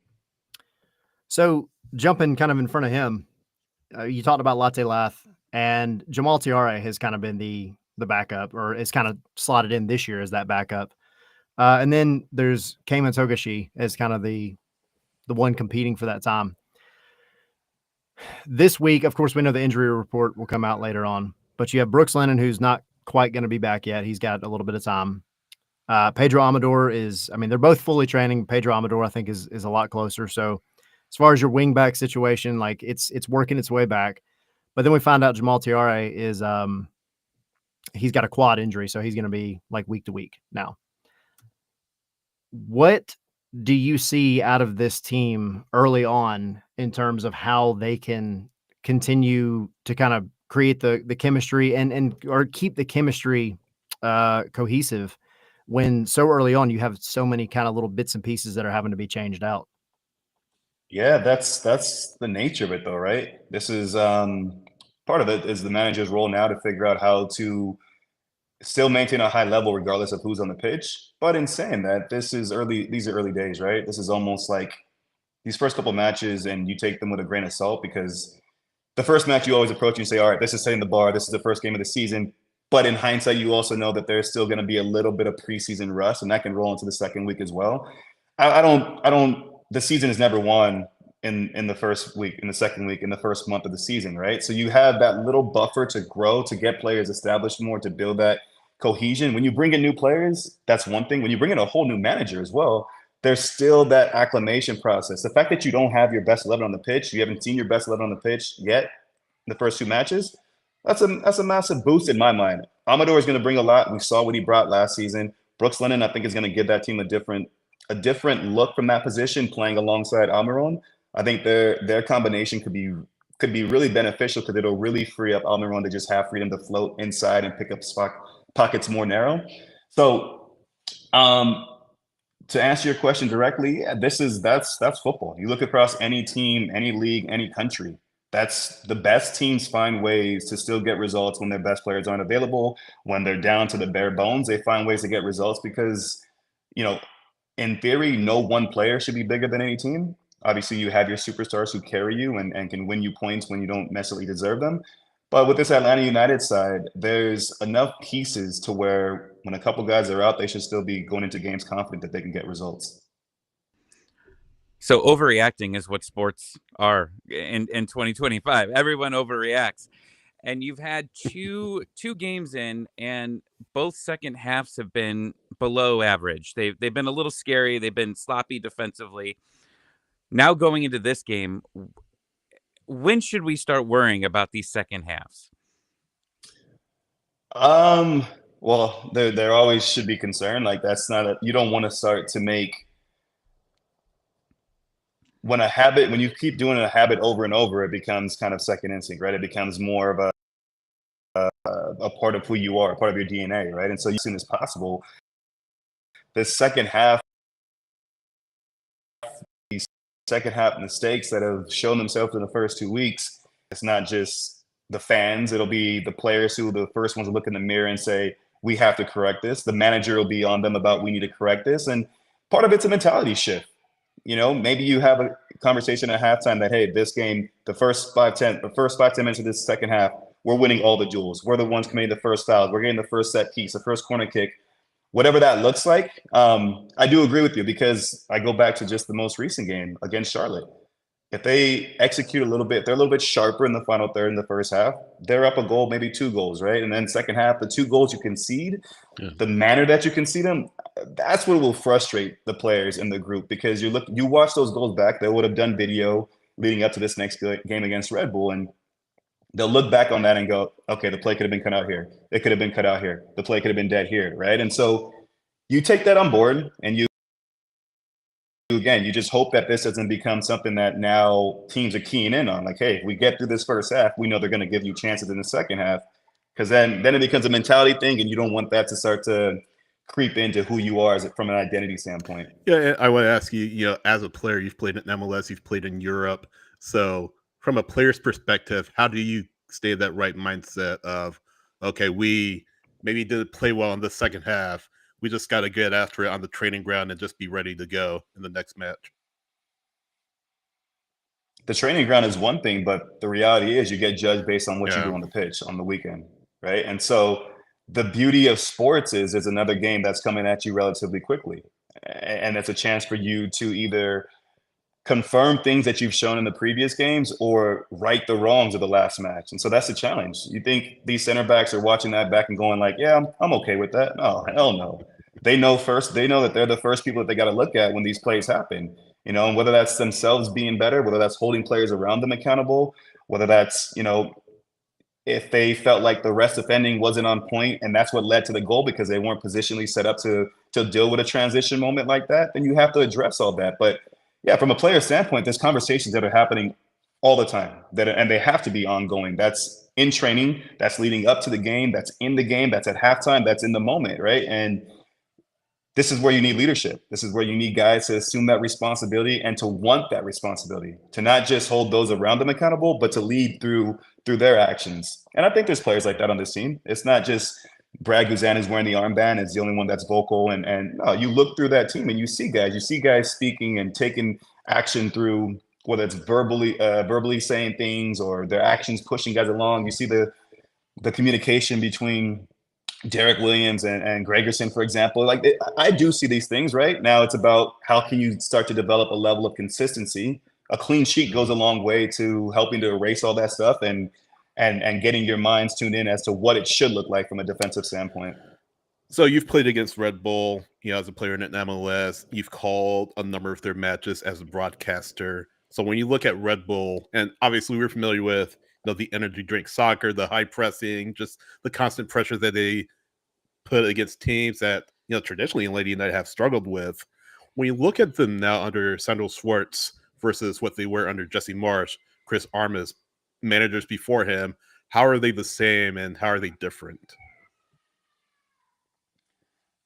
So jumping kind of in front of him, you talked about Latte Lath, and Jamal Tiare has kind of been the backup, or is kind of slotted in this year as that backup. And then there's Cayman Togashi as kind of the one competing for that time. This week, of course, we know the injury report will come out later on, but you have Brooks Lennon, who's not quite going to be back yet. He's got a little bit of time. Pedro Amador they're both fully training. Pedro Amador, I think, is a lot closer. So as far as your wingback situation, like it's working its way back. But then we find out Jamal Tiare is he's got a quad injury, so he's going to be like week to week now. What do you see out of this team early on in terms of how they can continue to kind of create the chemistry and or keep the chemistry cohesive when so early on you have so many kind of little bits and pieces that are having to be changed out? Yeah, that's the nature of it, though, right? This is part of it is the manager's role now to figure out how to still maintain a high level regardless of who's on the pitch. But in saying that, these are early days, right? This is almost like these first couple matches, and you take them with a grain of salt, because the first match you always approach and say, all right, this is setting the bar. This is the first game of the season. But in hindsight, you also know that there's still going to be a little bit of preseason rust, and that can roll into the second week as well. I don't. The season is never won in the first week, in the second week, in the first month of the season, right? So you have that little buffer to grow, to get players established more, to build that cohesion. When you bring in new players, that's one thing. When you bring in a whole new manager as well, there's still that acclimation process. The fact that you don't have your best 11 on the pitch, you haven't seen your best 11 on the pitch yet, the first two matches, that's a massive boost in my mind. Amador is going to bring a lot. We saw what he brought last season. Brooks Lennon, I think, is going to give that team a different look from that position, playing alongside Almiron. I think their combination could be really beneficial, because it'll really free up Almiron to just have freedom to float inside and pick up pockets more narrow. So, to answer your question directly, yeah, that's football. You look across any team, any league, any country. That's the best teams find ways to still get results when their best players aren't available. When they're down to the bare bones, they find ways to get results because, in theory, no one player should be bigger than any team. Obviously, you have your superstars who carry you and can win you points when you don't necessarily deserve them. But with this Atlanta United side, there's enough pieces to where when a couple guys are out, they should still be going into games confident that they can get results. So overreacting is what sports are in 2025. Everyone overreacts. And you've had two games in, and both second halves have been below average. They've been a little scary. They've been sloppy defensively. Now going into this game, when should we start worrying about these second halves? Well, there always should be concern. Like, you don't want to start to make when you keep doing a habit over and over, it becomes kind of second instinct, right? It becomes more of a part of who you are, a part of your DNA, right? And so as soon as possible, the second half mistakes that have shown themselves in the first 2 weeks, it's not just the fans, it'll be the players who are the first ones to look in the mirror and say, we have to correct this. The manager will be on them about, we need to correct this. And part of it's a mentality shift. Maybe you have a conversation at halftime that, hey, this game, the first 5-10 minutes of this second half, we're winning all the duels. We're the ones committing the first fouls. We're getting the first set piece, the first corner kick, whatever that looks like. I do agree with you, because I go back to just the most recent game against Charlotte. If they execute a little bit, they're a little bit sharper in the final third in the first half, they're up a goal, maybe 2 goals, right? And then second half, the 2 goals you concede, the manner that you concede them, that's what will frustrate the players in the group, because you watch those goals back. They would have done video leading up to this next game against Red Bull, and they'll look back on that and go, okay, the play could have been cut out here. It could have been cut out here. The play could have been dead here, right? And so you take that on board, and you just hope that this doesn't become something that now teams are keying in on. Like, hey, if we get through this first half, we know they're going to give you chances in the second half, because then it becomes a mentality thing, and you don't want that to start to creep into who you are from an identity standpoint. Yeah, I want to ask you, as a player, you've played in MLS, you've played in Europe. So from a player's perspective, how do you stay in that right mindset of, okay, we maybe didn't play well in the second half, we just got to get after it on the training ground and just be ready to go in the next match? The training ground is one thing, but the reality is you get judged based on what you do on the pitch on the weekend, right? And so the beauty of sports is there's another game that's coming at you relatively quickly. And it's a chance for you to either confirm things that you've shown in the previous games or right the wrongs of the last match. And so that's the challenge. You think these center backs are watching that back and going like, yeah, I'm okay with that. No, hell no. They know that they're the first people that they got to look at when these plays happen, and whether that's themselves being better, whether that's holding players around them accountable, whether that's, if they felt like the rest defending wasn't on point and that's what led to the goal because they weren't positionally set up to deal with a transition moment like that, then you have to address all that. But yeah, from a player standpoint, there's conversations that are happening all the time and they have to be ongoing. That's in training, that's leading up to the game, that's in the game, that's at halftime, that's in the moment, right? And this is where you need leadership. This is where you need guys to assume that responsibility and to want that responsibility, to not just hold those around them accountable, but to lead through their actions. And I think there's players like that on this team. It's not just Brad Guzan is wearing the armband, is the only one that's vocal. And no, you look through that team and you see guys speaking and taking action through, whether it's verbally saying things or their actions pushing guys along. You see the communication between Derek Williams and Gregerson, for example. Like I do see these things, right? Now it's about how can you start to develop a level of consistency. A clean sheet goes a long way to helping to erase all that stuff and getting your minds tuned in as to what it should look like from a defensive standpoint. So you've played against Red Bull, as a player in MLS. You've called a number of their matches as a broadcaster. So when you look at Red Bull, and obviously we're familiar with the energy drink soccer, the high pressing, just the constant pressure that they put against teams that traditionally in Lady United have struggled with. When you look at them now under Sandro Schwartz versus what they were under Jesse Marsch, Chris Armas, managers before him, how are they the same and how are they different?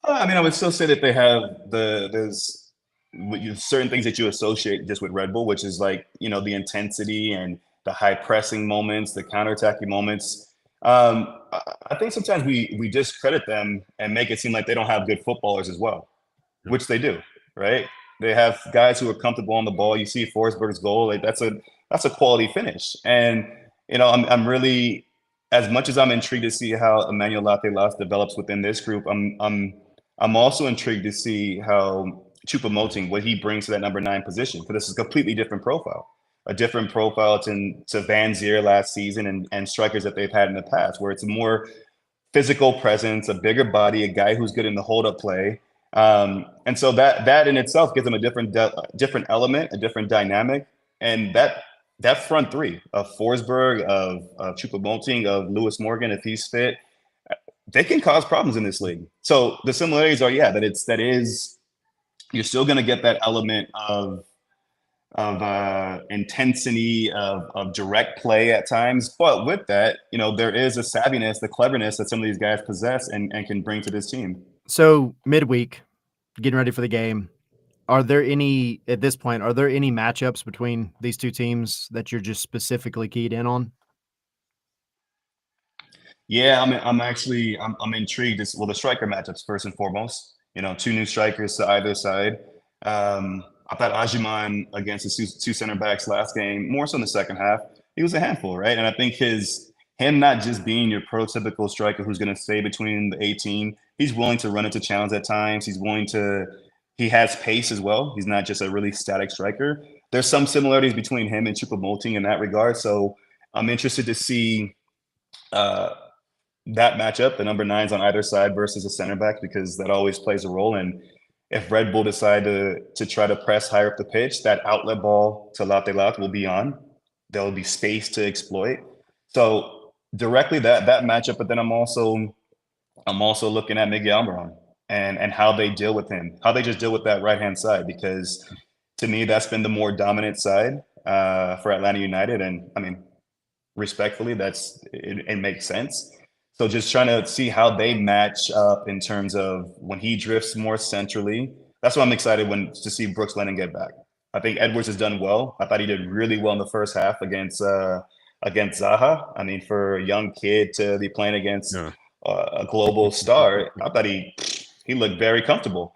I mean, I would still say that they have there's certain things that you associate just with Red Bull, which is like, the intensity and the high pressing moments, the counterattacking moments. I think sometimes we discredit them and make it seem like they don't have good footballers as well, which they do, right? They have guys who are comfortable on the ball. You see Forsberg's goal, like that's a quality finish. And I'm really, as much as I'm intrigued to see how Emmanuel Latte-Las develops within this group, I'm also intrigued to see how Choupo-Moting, what he brings to that number 9 position, because this is a completely different profile. A different profile to Van Zier last season and strikers that they've had in the past, where it's a more physical presence, a bigger body, a guy who's good in the hold-up play. And so that in itself gives them a different element, a different dynamic. And that front three of Forsberg, of Choupo-Moting, of Lewis Morgan, if he's fit, they can cause problems in this league. So the similarities are, you're still going to get that element of intensity, of direct play at times. But with that, there is a savviness, the cleverness that some of these guys possess and can bring to this team. So midweek, getting ready for the game, at this point, are there any matchups between these two teams that you're just specifically keyed in on? Yeah, I'm intrigued. The striker matchups first and foremost. 2 new strikers to either side. I thought Ajiman against the two center backs last game, more so in the second half, he was a handful, right? And I think him not just being your prototypical striker who's going to stay between the 18, he's willing to run into challenge at times. He has pace as well. He's not just a really static striker. There's some similarities between him and Choupo-Moting in that regard. So I'm interested to see that matchup, the number 9s on either side versus a center back, because that always plays a role. And if Red Bull decide to try to press higher up the pitch, that outlet ball to Latte-Las will be on. There will be space to exploit. So directly that matchup, but then I'm also looking at Miguel Almiron and how they deal with him, how they just deal with that right-hand side, because to me, that's been the more dominant side for Atlanta United. And I mean, respectfully, it makes sense. So just trying to see how they match up in terms of when he drifts more centrally. That's why I'm excited to see Brooks Lennon get back. I think Edwards has done well. I thought he did really well in the first half against Zaha. I mean, for a young kid to be playing against a global star, I thought he looked very comfortable.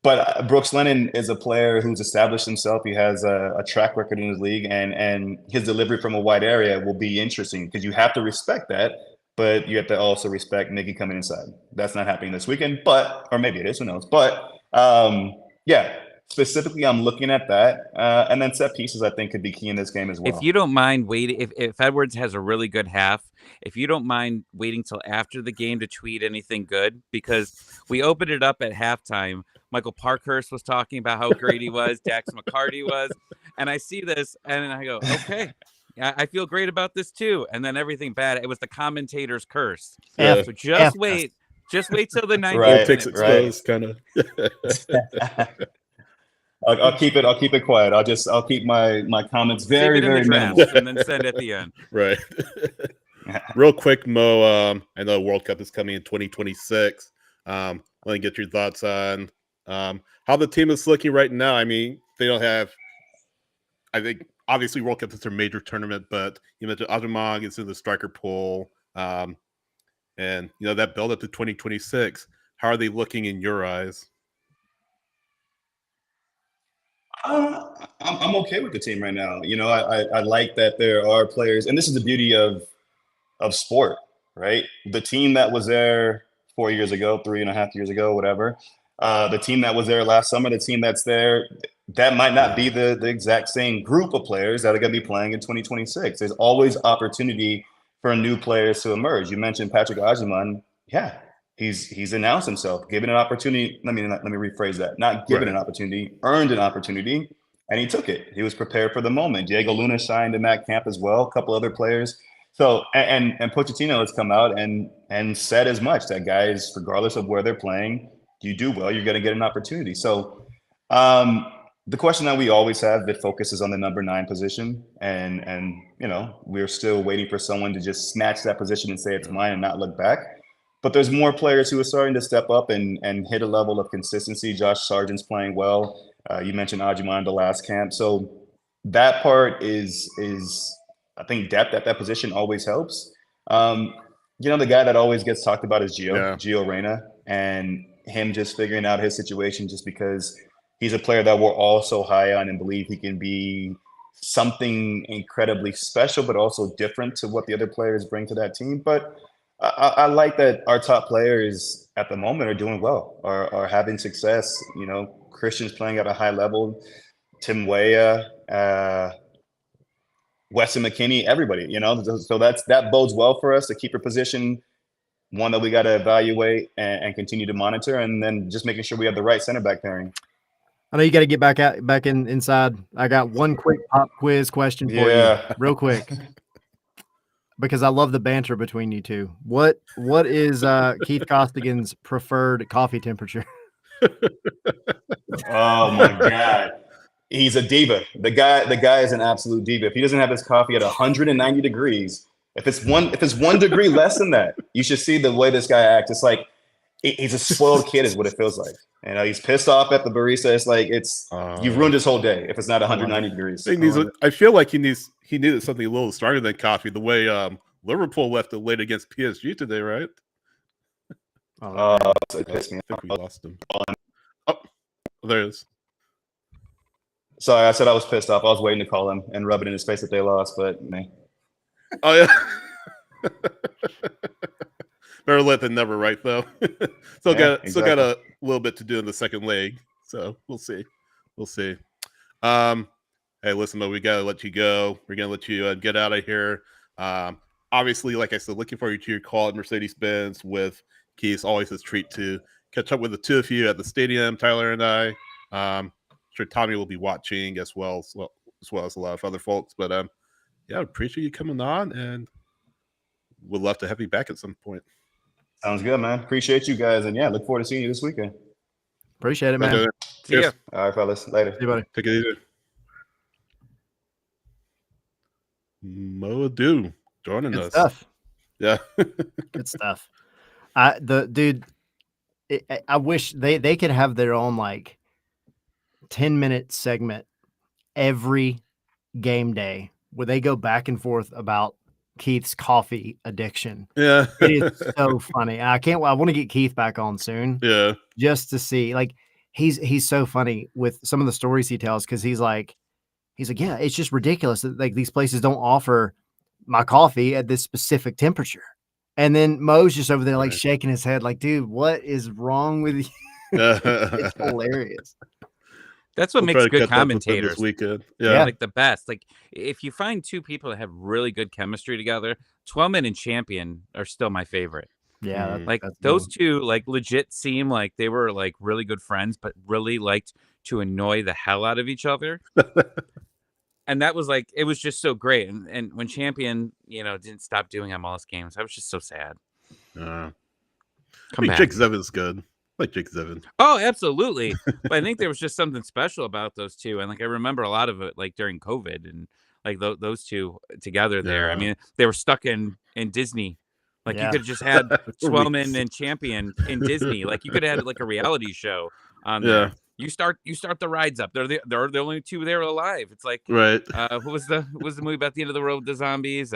But Brooks Lennon is a player who's established himself. He has a track record in his league, and his delivery from a wide area will be interesting because you have to respect that. But you have to also respect Miggy coming inside. That's not happening this weekend, or maybe it is, who knows. But specifically, I'm looking at that. And then set pieces, I think, could be key in this game as well. If you don't mind waiting, if Edwards has a really good half, if you don't mind waiting till after the game to tweet anything good, because we opened it up at halftime. Michael Parkhurst was talking about how great he was. Dax McCarty was. And I see this and I go, okay. I feel great about this too. And then everything bad. It was the commentator's curse. Yeah. So just wait. Just wait till the 90th Right, Takes minute. exposed, kind of. I'll keep it quiet. I'll keep my comments Save very, it in the very minimal. draft and then send at the end. Right. Real quick, Mo. I know World Cup is coming in 2026. Let me get your thoughts on how the team is looking right now. I mean, they don't have. I think obviously World Cup is their major tournament, but you mentioned Ajimag is in the striker pool, and that build up to 2026. How are they looking in your eyes? I'm okay with the team right now. I like that there are players, and this is the beauty of sport, right? The team that was there 4 years ago, 3.5 years ago, whatever, the team that was there last summer, the team that's there, that might not be the exact same group of players that are going to be playing in 2026. There's always opportunity for new players to emerge. You mentioned Patrick Ajiman. Yeah, he's announced himself, given an opportunity. Let me rephrase that. Not given an opportunity, earned an opportunity, and he took it. He was prepared for the moment. Diego Luna shined in that camp as well. A couple other players. So and Pochettino has come out and said as much that guys, regardless of where they're playing, you do well, you're going to get an opportunity. So the question that we always have that focuses on the number 9 position, and we're still waiting for someone to just snatch that position and say it's mine and not look back. But there's more players who are starting to step up and hit a level of consistency. Josh Sargent's playing well. You mentioned Ajiman the last camp, so that part is I think depth at that position always helps. The guy that always gets talked about is Gio Reyna, and him just figuring out his situation just because he's a player that we're all so high on and believe he can be something incredibly special, but also different to what the other players bring to that team. But I like that our top players at the moment are doing well, are having success. Christian's playing at a high level, Tim Weah, Weston McKennie, everybody, so that bodes well for us. The keeper position, one that we got to evaluate and continue to monitor, and then just making sure we have the right center back pairing. I know you got to get back inside. I got one quick pop quiz question for you, real quick, because I love the banter between you two. What is Keith Costigan's preferred coffee temperature? Oh my God. He's a diva. The guy is an absolute diva. If he doesn't have his coffee at 190 degrees, if it's 1 degree less than that, you should see the way this guy acts. It's like he's a spoiled kid is what it feels like. He's pissed off at the barista. It's like you've ruined his whole day if it's not 190 degrees. I feel like he needed something a little stronger than coffee. The way Liverpool left it late against PSG today, right? It pissed me off. I think we lost him. Oh, there it is. Sorry, I said I was pissed off. I was waiting to call him and rub it in his face that they lost, but man. Oh yeah. Better late than never, right? Though. Still got a little bit to do in the second leg, so we'll see. Hey, listen, Mo, we gotta let you go. We're gonna let you get out of here. Obviously, like I said, looking forward to your call at Mercedes-Benz with Keith. Always a treat to catch up with the two of you at the stadium, Tyler and I. Sure Tommy will be watching as well as a lot of other folks. But I appreciate you coming on, and would love to have you back at some point. Sounds good, man. Appreciate you guys, and look forward to seeing you this weekend. Appreciate it, man. See ya. All right, fellas. Later. See you, buddy. Take it easy. Mo Edu joining us. Stuff. Yeah. Good stuff. I wish they could have their own 10-minute segment every game day where they go back and forth about Keith's coffee addiction. Yeah. It is so funny. I want to get Keith back on soon. Yeah. Just to see, he's so funny with some of the stories he tells, because he's like, yeah, it's just ridiculous that these places don't offer my coffee at this specific temperature. And then Mo's just over there shaking his head dude, what is wrong with you? It's hilarious. That's what makes good commentators. This weekend. Yeah. The best. If you find two people that have really good chemistry together, Twellman and Champion are still my favorite. Yeah. That's those two legit seem like they were really good friends, but really liked to annoy the hell out of each other. And that was like, it was just so great. And when Champion, didn't stop doing MLS games, I was just so sad. I Come think back. Jake Zevin's good. I like Jake Zevin. Oh, absolutely. But I think there was just something special about those two. And like, I remember a lot of it like during COVID and like those two together there. I Yeah. mean, they were stuck in Disney. Like you Yeah. could have just had Swellman Weeks. and Champion in Disney. Like you could have had like a reality show on Yeah. there. You start the rides up. They're the only two there alive. It's like Right. what was the movie about the end of the road with the zombies?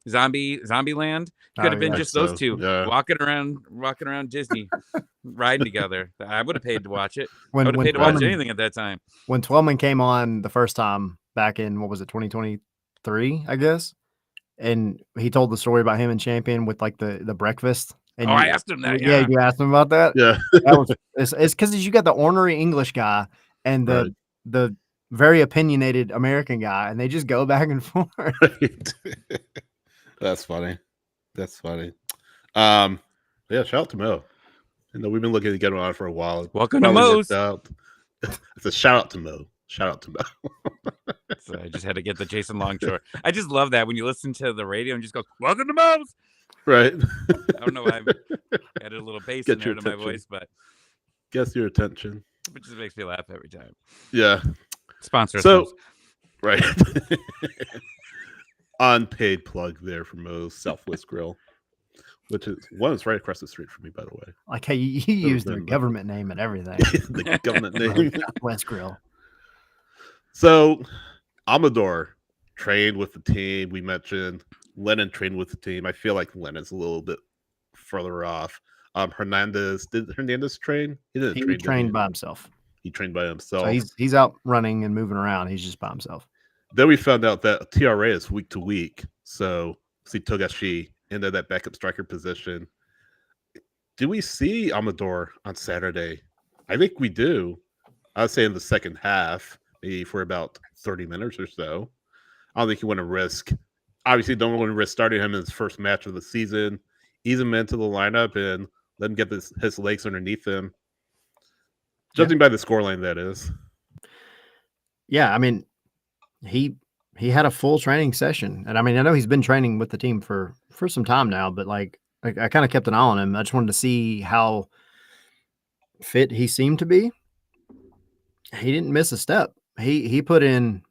Zombieland. Could have been yeah. just those two Yeah. walking around Disney, riding together. I would have paid to watch it. I When would have paid to Twellman, watch anything at that time. when Twellman came on the first time back in, what was it, 2023, I guess, and he told the story about him and Champion with like the breakfast. And I asked him that. Yeah, you asked him about that. Yeah. That was it's because you got the ornery English guy and the very opinionated American guy, and they just go back and forth. Right. That's funny. Yeah, shout out to Mo. I know we've been looking to get him on for a while. Welcome to Finally Mo's. worked out. It's a shout out to Mo. So I just had to get the Jason Longshore. I just love that when you listen to the radio and just goes, "Welcome to Mo's." Right. I don't know why I added a little bass Get in there your to my attention. voice, but Gets your attention. it just makes me laugh every time. Yeah. Sponsor us, So, Mo's. right. Unpaid plug there for Mo's Southwest Grill, which is one that's right across the street from me, by the way. Like how you use their been- government name and everything. The government name. West Grill. So, Amador trained with the team. We mentioned Lennon trained with the team. I feel like Lennon's a little bit further off. Hernandez, did Hernandez train? He didn't He train. trained by himself. He trained by himself. So he's out running and moving around. He's just by himself. Then we found out that TRA is week to week. So Togashi into that backup striker position. Do we see Amador on Saturday? I think we do. I would say in the second half, maybe for about 30 minutes or so. I don't think you want to risk. Obviously, don't want to risk starting him in his first match of the season. Ease him into the lineup and let him get his legs underneath him. Judging by the scoreline, that is. Yeah, I mean, he had a full training session, and I mean, I know he's been training with the team for some time now, but like I kind of kept an eye on him. I just wanted to see how fit he seemed to be. He didn't miss a step. He put in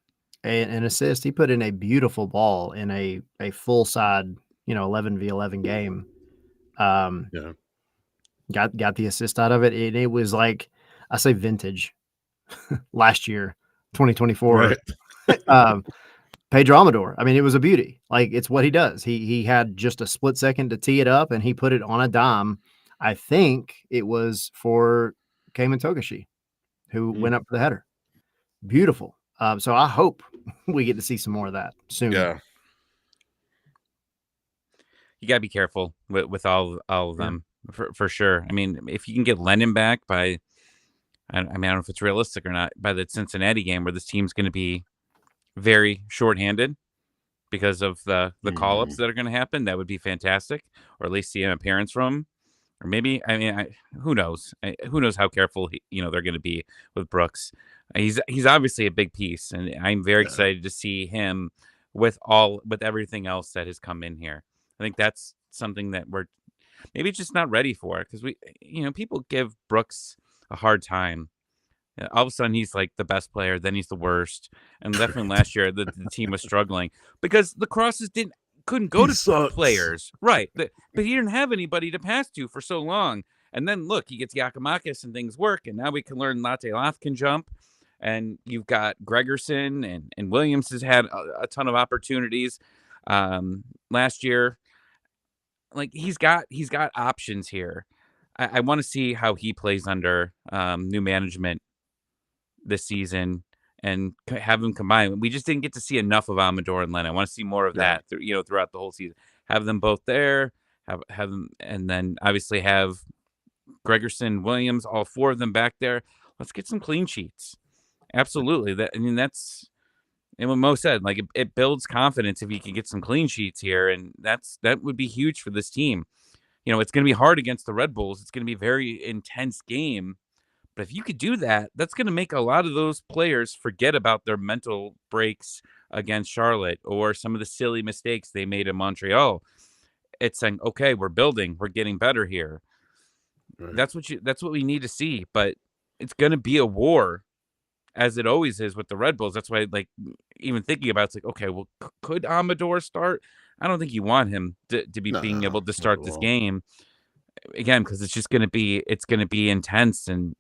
an assist. He put in a beautiful ball in a full side, 11v11 game. Yeah. Got the assist out of it. It was like, I say vintage last year, 2024. Right. Pedro Amador. I mean, it was a beauty. Like, it's what he does. He had just a split second to tee it up, and he put it on a dime. I think it was for Cayman Togashi, who went up for the header. Beautiful. So I hope we get to see some more of that soon. Yeah. You gotta be careful with all of them for sure. I mean, if you can get Lennon back by, I don't know if it's realistic or not, by the Cincinnati game where this team's going to be very shorthanded because of the call-ups that are going to happen, that would be fantastic. Or at least see an appearance from, or maybe, I mean, who knows? Who knows how careful they're going to be with Brooks. He's obviously a big piece, and I'm very excited to see him with everything else that has come in here. I think that's something that we're maybe just not ready for, because people give Brooks a hard time. All of a sudden he's like the best player, then he's the worst, and definitely last year the team was struggling because the crosses couldn't go to players, right? But he didn't have anybody to pass to for so long, and then look, he gets Giacomakis and things work, and now we can learn Latte Loth can jump, and you've got Gregerson and Williams has had a ton of opportunities last year. Like he's got options here. I want to see how he plays under new management this season and have him combine. We just didn't get to see enough of Amador and Lennon. I want to see more of that, throughout the whole season. Have them both there, have them, and then obviously have Gregerson, Williams, all four of them back there. Let's get some clean sheets. Absolutely. That's. And what Mo said, like it builds confidence if you can get some clean sheets here, and that would be huge for this team. It's going to be hard against the Red Bulls. It's going to be a very intense game, But if you could do that, that's going to make a lot of those players forget about their mental breaks against Charlotte or some of the silly mistakes they made in Montreal. It's saying, okay, we're building, we're getting better here. Right. That's what we need to see. But it's going to be a war, as it always is with the Red Bulls. That's why, like, even thinking about it's like, okay, well, could Amador start? I don't think you want him to be being able to start this game again, because it's going to be intense, and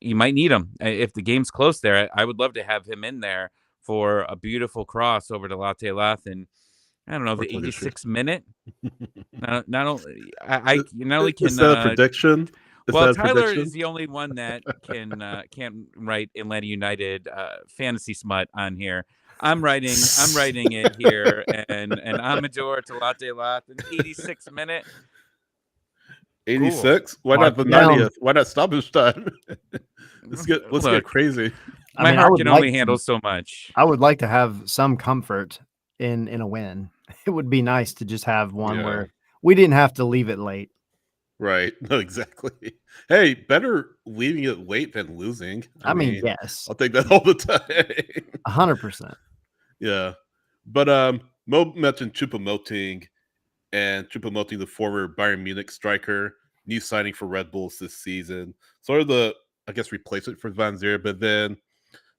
you might need him if the game's close. There, I would love to have him in there for a beautiful cross over to Latte Lath, and I don't know, the 86th minute. Not only can is that a prediction? Well, Tyler is the only one that can write Atlanta United fantasy smut on here. I'm writing it here, and Amador to Latte Lath in 86th minute. 86? Cool. Why not the 90th? Why not stoppage time? let's get crazy. My heart can only handle so much. I would like to have some comfort in a win. It would be nice to just have one where we didn't have to leave it late. Right. No, exactly. Hey, better leaving it late than losing. I mean, yes. I'll take that all the time. 100%. Yeah. But Mo mentioned Choupo-Moting, and Choupo-Moting, the former Bayern Munich striker, new signing for Red Bulls this season. Sort of the, I guess, replacement for Van Zier. But then,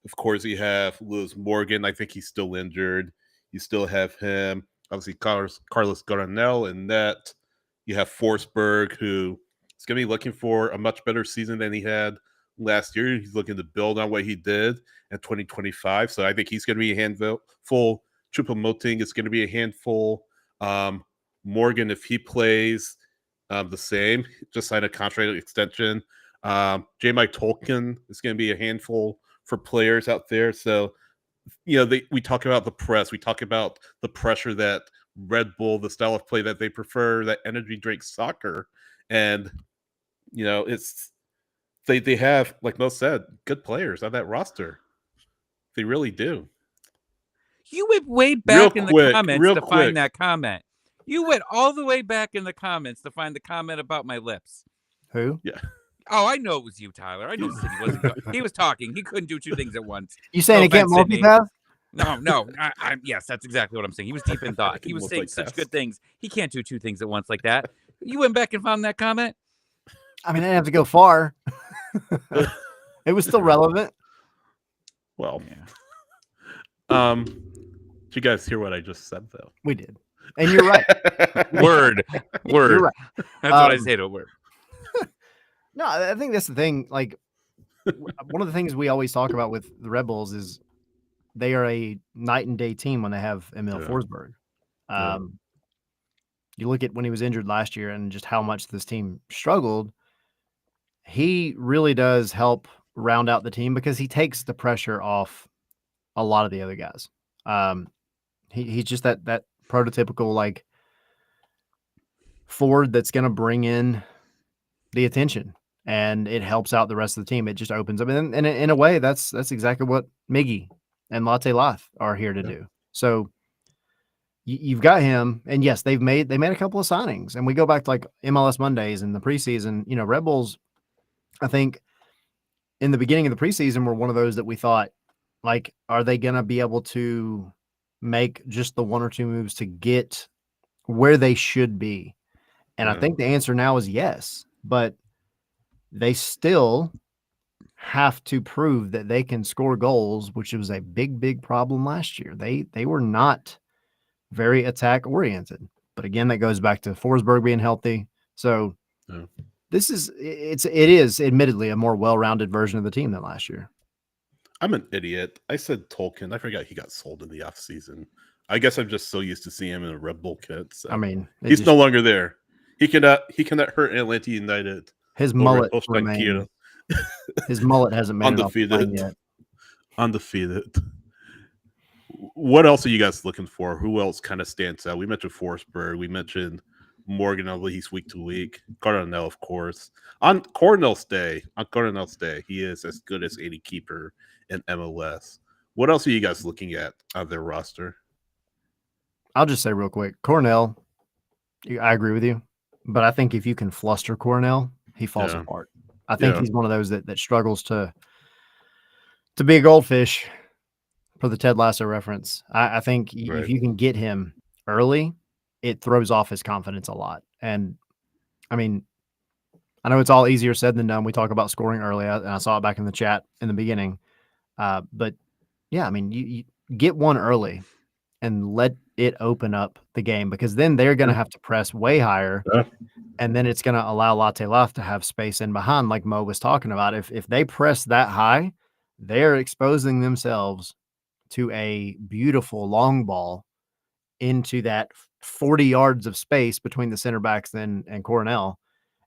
of course, you have Lewis Morgan. I think he's still injured. You still have him. Obviously, Carlos Coronel in net. You have Forsberg, who is going to be looking for a much better season than he had last year. He's looking to build on what he did in 2025. So I think he's going to be a handful. Choupo-Moting is going to be a handful. Morgan, if he plays the same, just signed a contract extension. J. Mike Tolkien is going to be a handful for players out there. So, we talk about the press. We talk about the pressure that Red Bull, the style of play that they prefer, that energy drink soccer. And, it's they have, like Mo said, good players on that roster. They really do. You went way back in the comments to find that comment. You went all the way back in the comments to find the comment about my lips. Who? Yeah. Oh, I know it was you, Tyler. I knew Sidney wasn't. He was talking. He couldn't do two things at once. You saying he can't multitask? No. Yes, that's exactly what I'm saying. He was deep in thought. He was saying such good things. He can't do two things at once like that. You went back and found that comment? I mean, I didn't have to go far. It was still relevant. Well, yeah. Did you guys hear what I just said, though? We did. And you're right. Word. You're right. That's what I say to a word. No, I think that's the thing. Like, one of the things we always talk about with the Red Bulls is they are a night and day team when they have Emil Forsberg. You look at when he was injured last year and just how much this team struggled. He really does help round out the team because he takes the pressure off a lot of the other guys. He's just that prototypical, like, forward that's going to bring in the attention, and it helps out the rest of the team. It just opens up, and in a way, that's exactly what Miggy and Latte Lath are here to do. So you've got him, and yes, they made a couple of signings, and we go back to like MLS Mondays and the preseason. Red Bulls, I think, in the beginning of the preseason, were one of those that we thought, like, are they going to be able to make just the one or two moves to get where they should be? And I think the answer now is yes, but they still have to prove that they can score goals, which was a big problem last year. They were not very attack oriented, but again, that goes back to Forsberg being healthy. So it is admittedly a more well-rounded version of the team than last year. I'm an idiot. I said Tolkien. I forgot he got sold in the offseason. I guess I'm just so used to seeing him in a Red Bull kit. So. I mean, he's no longer there. He cannot hurt Atlanta United. His mullet remains. His mullet hasn't made undefeated yet. Undefeated. What else are you guys looking for? Who else kind of stands out? We mentioned Forsberg. We mentioned Morgan, although he's week to week. Coronel, of course. On Coronel's day, he is as good as any keeper in MLS. What else are you guys looking at on their roster? I'll just say real quick, Coronel, I agree with you, but I think if you can fluster Coronel, he falls apart. I think he's one of those that struggles to be a goldfish, for the Ted Lasso reference. I think if you can get him early, it throws off his confidence a lot. And I mean, I know it's all easier said than done. We talk about scoring early, and I saw it back in the chat in the beginning. But yeah, I mean, you get one early and let it open up the game, because then they're going to have to press way higher. Yeah. And then it's going to allow Latte Life to have space in behind, like Mo was talking about. If they press that high, they're exposing themselves to a beautiful long ball into that 40 yards of space between the center backs and Cornell.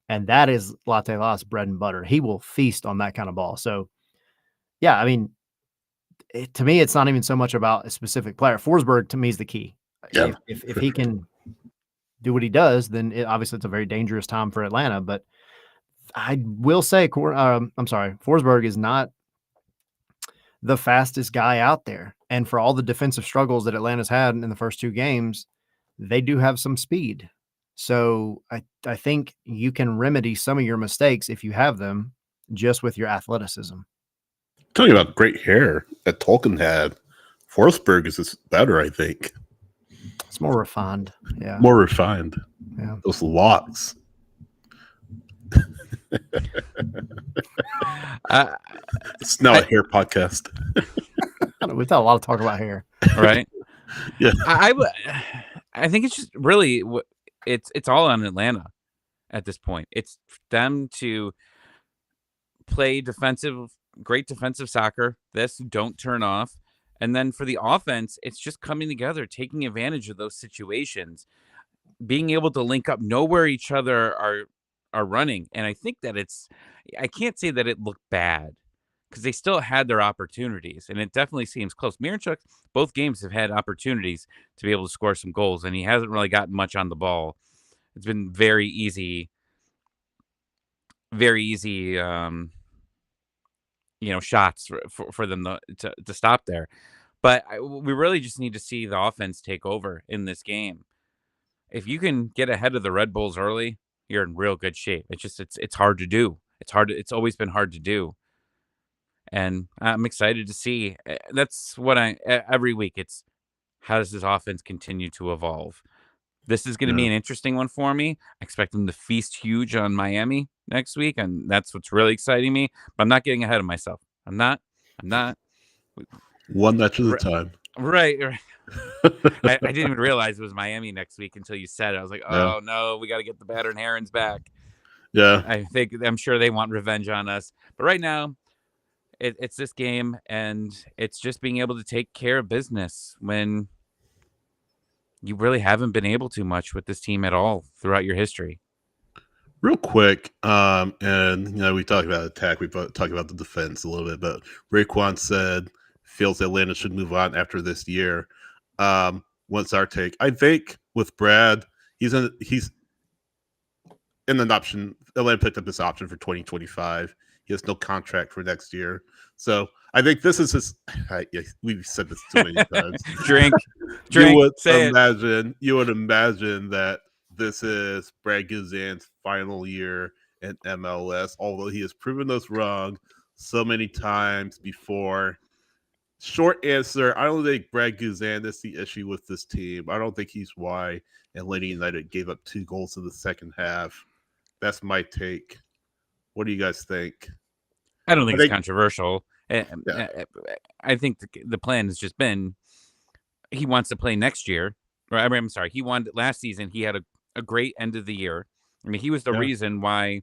And that is Latte Life's bread and butter. He will feast on that kind of ball. So, yeah, I mean, to me, it's not even so much about a specific player. Forsberg, to me, is the key. Yeah. If he can do what he does, then obviously it's a very dangerous time for Atlanta. But I will say, Forsberg is not the fastest guy out there. And for all the defensive struggles that Atlanta's had in the first 2 games, they do have some speed. So I think you can remedy some of your mistakes if you have them just with your athleticism. Talking about great hair that Tolkien had, Forsberg is just better, I think. It's more refined. Yeah. More refined. Yeah. Those locks. It's now a hair podcast. We've done a lot of talk about hair. Right. Yeah. I think it's just really it's all on Atlanta at this point. It's them to play great defensive soccer. Don't turn off. And then for the offense, it's just coming together, taking advantage of those situations, being able to link up, know where each other are running. And I think that I can't say that it looked bad, because they still had their opportunities, and it definitely seems close. Miranchuk, both games have had opportunities to be able to score some goals, and he hasn't really gotten much on the ball. It's been very easy, shots for them to stop there. But we really just need to see the offense take over in this game. If you can get ahead of the Red Bulls early, you're in real good shape. It's hard to do. It's always been hard to do. And I'm excited to see. That's what every week, it's how does this offense continue to evolve? This is going to be an interesting one for me. I expect them to feast huge on Miami next week, and that's what's really exciting me. But I'm not getting ahead of myself. I'm not. One match at a time. Right. I didn't even realize it was Miami next week until you said it. I was like, oh, no, we got to get the battered herons back. Yeah. I'm sure they want revenge on us. But right now, it's this game, and it's just being able to take care of business when you really haven't been able to much with this team at all throughout your history. Real quick, and we talked about attack, we talked about the defense a little bit, but Raekwon said feels Atlanta should move on after this year. What's our take? I think with Brad, he's in an option. Atlanta picked up this option for 2025. He has no contract for next year. So I think this is his. We've said this too many times. Drink. You would imagine that this is Brad Guzan's final year in MLS, although he has proven us wrong so many times before. Short answer, I don't think Brad Guzan is the issue with this team. I don't think he's why Atlanta United gave up 2 goals in the second half. That's my take. What do you guys think? I don't think it's controversial. I think the plan has just been he wants to play next year. I'm sorry. He wanted last season. He had a great end of the year. I mean, he was the reason why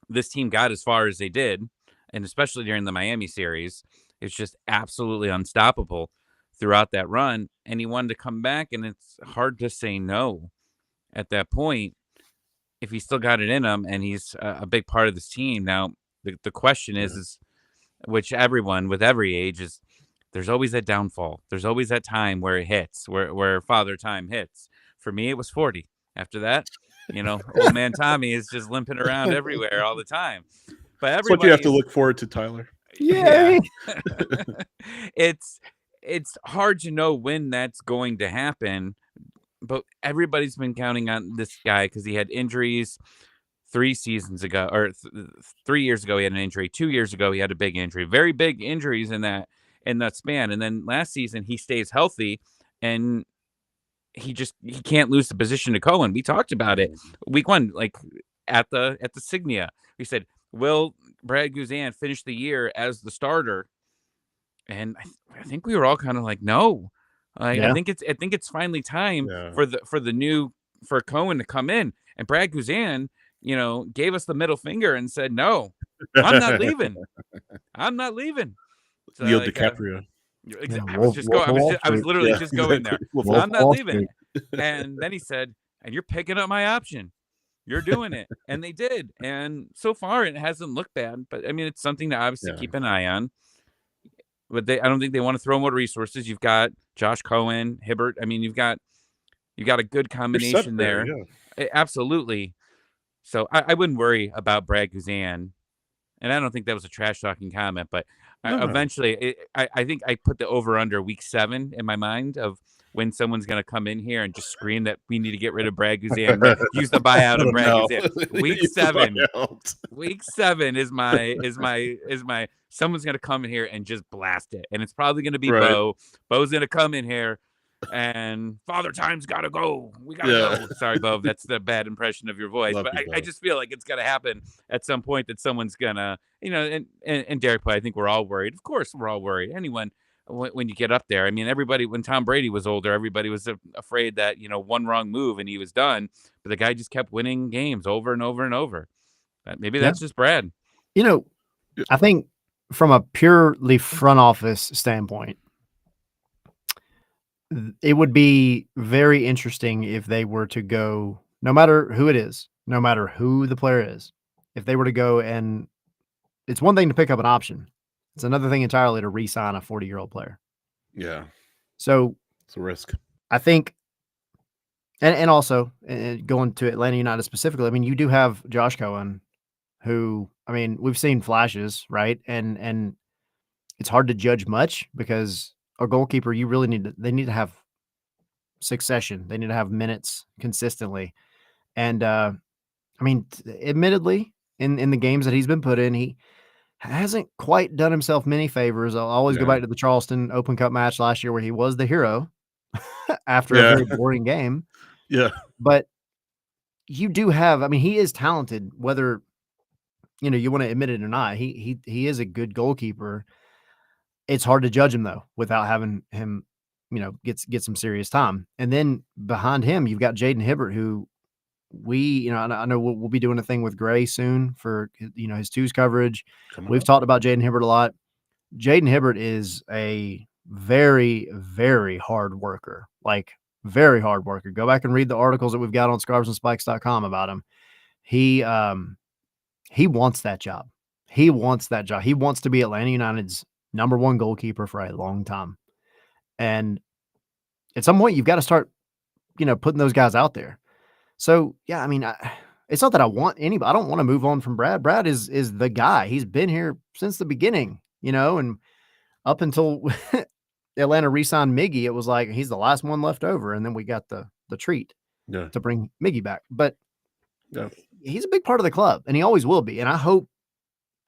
this team got as far as they did, and especially during the Miami series. It's just absolutely unstoppable throughout that run. And he wanted to come back, and it's hard to say no at that point if he still got it in him and he's a big part of this team. Now, the question is which everyone with every age is, there's always that downfall. There's always that time where it hits, where father time hits. For me, it was 40. After that, old man Tommy is just limping around everywhere all the time. But that's what you have to look forward to, Tyler. Yeah. It's hard to know when that's going to happen, but everybody's been counting on this guy because he had injuries 3 seasons ago, or 3 years ago, he had an injury. 2 years ago, he had a big injury. Very big injuries in that span. And then last season, he stays healthy, and he can't lose the position to Cohen. We talked about it week 1, like at the Signia. We said, will Brad Guzan finish the year as the starter? And I think we were all kind of like, no. I think it's finally time for Cohen to come in. And Brad Guzan, gave us the middle finger and said, no, I'm not leaving. I'm not leaving. So, Leo DiCaprio. I was literally just going there. I'm not leaving. And then he said, and you're picking up my option. You're doing it. And they did. And so far it hasn't looked bad, but I mean, it's something to obviously keep an eye on. But I don't think they want to throw more resources. You've got Josh Cohen, Hibbert. I mean, you've got a good combination there. Absolutely. So I wouldn't worry about Brad Guzan. And I don't think that was a trash talking comment, but eventually I think I put the over under week 7 in my mind of when someone's going to come in here and just scream that we need to get rid of Brad Guzan, use the buyout of Brad Guzan. Week 7 is my someone's going to come in here and just blast it. And it's probably going to be Bo. Bo's going to come in here and Father Time's got to go. We got to go. Sorry, Bo. That's the bad impression of your voice. But I just feel like it's going to happen at some point that someone's going to, and Derek, I think we're all worried. Of course, we're all worried. Anyone, when you get up there, I mean, everybody, when Tom Brady was older, everybody was afraid that, one wrong move and he was done. But the guy just kept winning games over and over and over. Maybe that's just Brad. I think from a purely front office standpoint, it would be very interesting if they were to go, no matter who it is, no matter who the player is, if they were to go, and it's one thing to pick up an option. It's another thing entirely to re-sign a 40-year-old player. Yeah. So it's a risk. I think, and also going to Atlanta United specifically, I mean, you do have Josh Cohen, who, I mean, we've seen flashes, right? And it's hard to judge much because a goalkeeper, they need to have succession. They need to have minutes consistently. And I mean, admittedly, in the games that he's been put in, he hasn't quite done himself many favors. I'll always go back to the Charleston Open Cup match last year where he was the hero after a very boring game. Yeah. But you do have, I mean, he is talented, whether you want to admit it or not. He is a good goalkeeper. It's hard to judge him though without having him, get some serious time. And then behind him, you've got Jaden Hibbert, who I know we'll be doing a thing with Gray soon for his twos coverage. We've talked about Jaden Hibbert a lot. Jaden Hibbert is a very, very hard worker, like very hard worker. Go back and read the articles that we've got on scarvesandspikes.com about him. He wants that job. He wants that job. He wants to be Atlanta United's number 1 goalkeeper for a long time. And at some point you've got to start, putting those guys out there. So yeah, I mean, it's not that I want anybody. I don't want to move on from Brad. Brad is the guy. He's been here since the beginning, and up until Atlanta re-signed Miggy, it was like he's the last one left over, and then we got the treat to bring Miggy back. But he's a big part of the club, and he always will be. And I hope,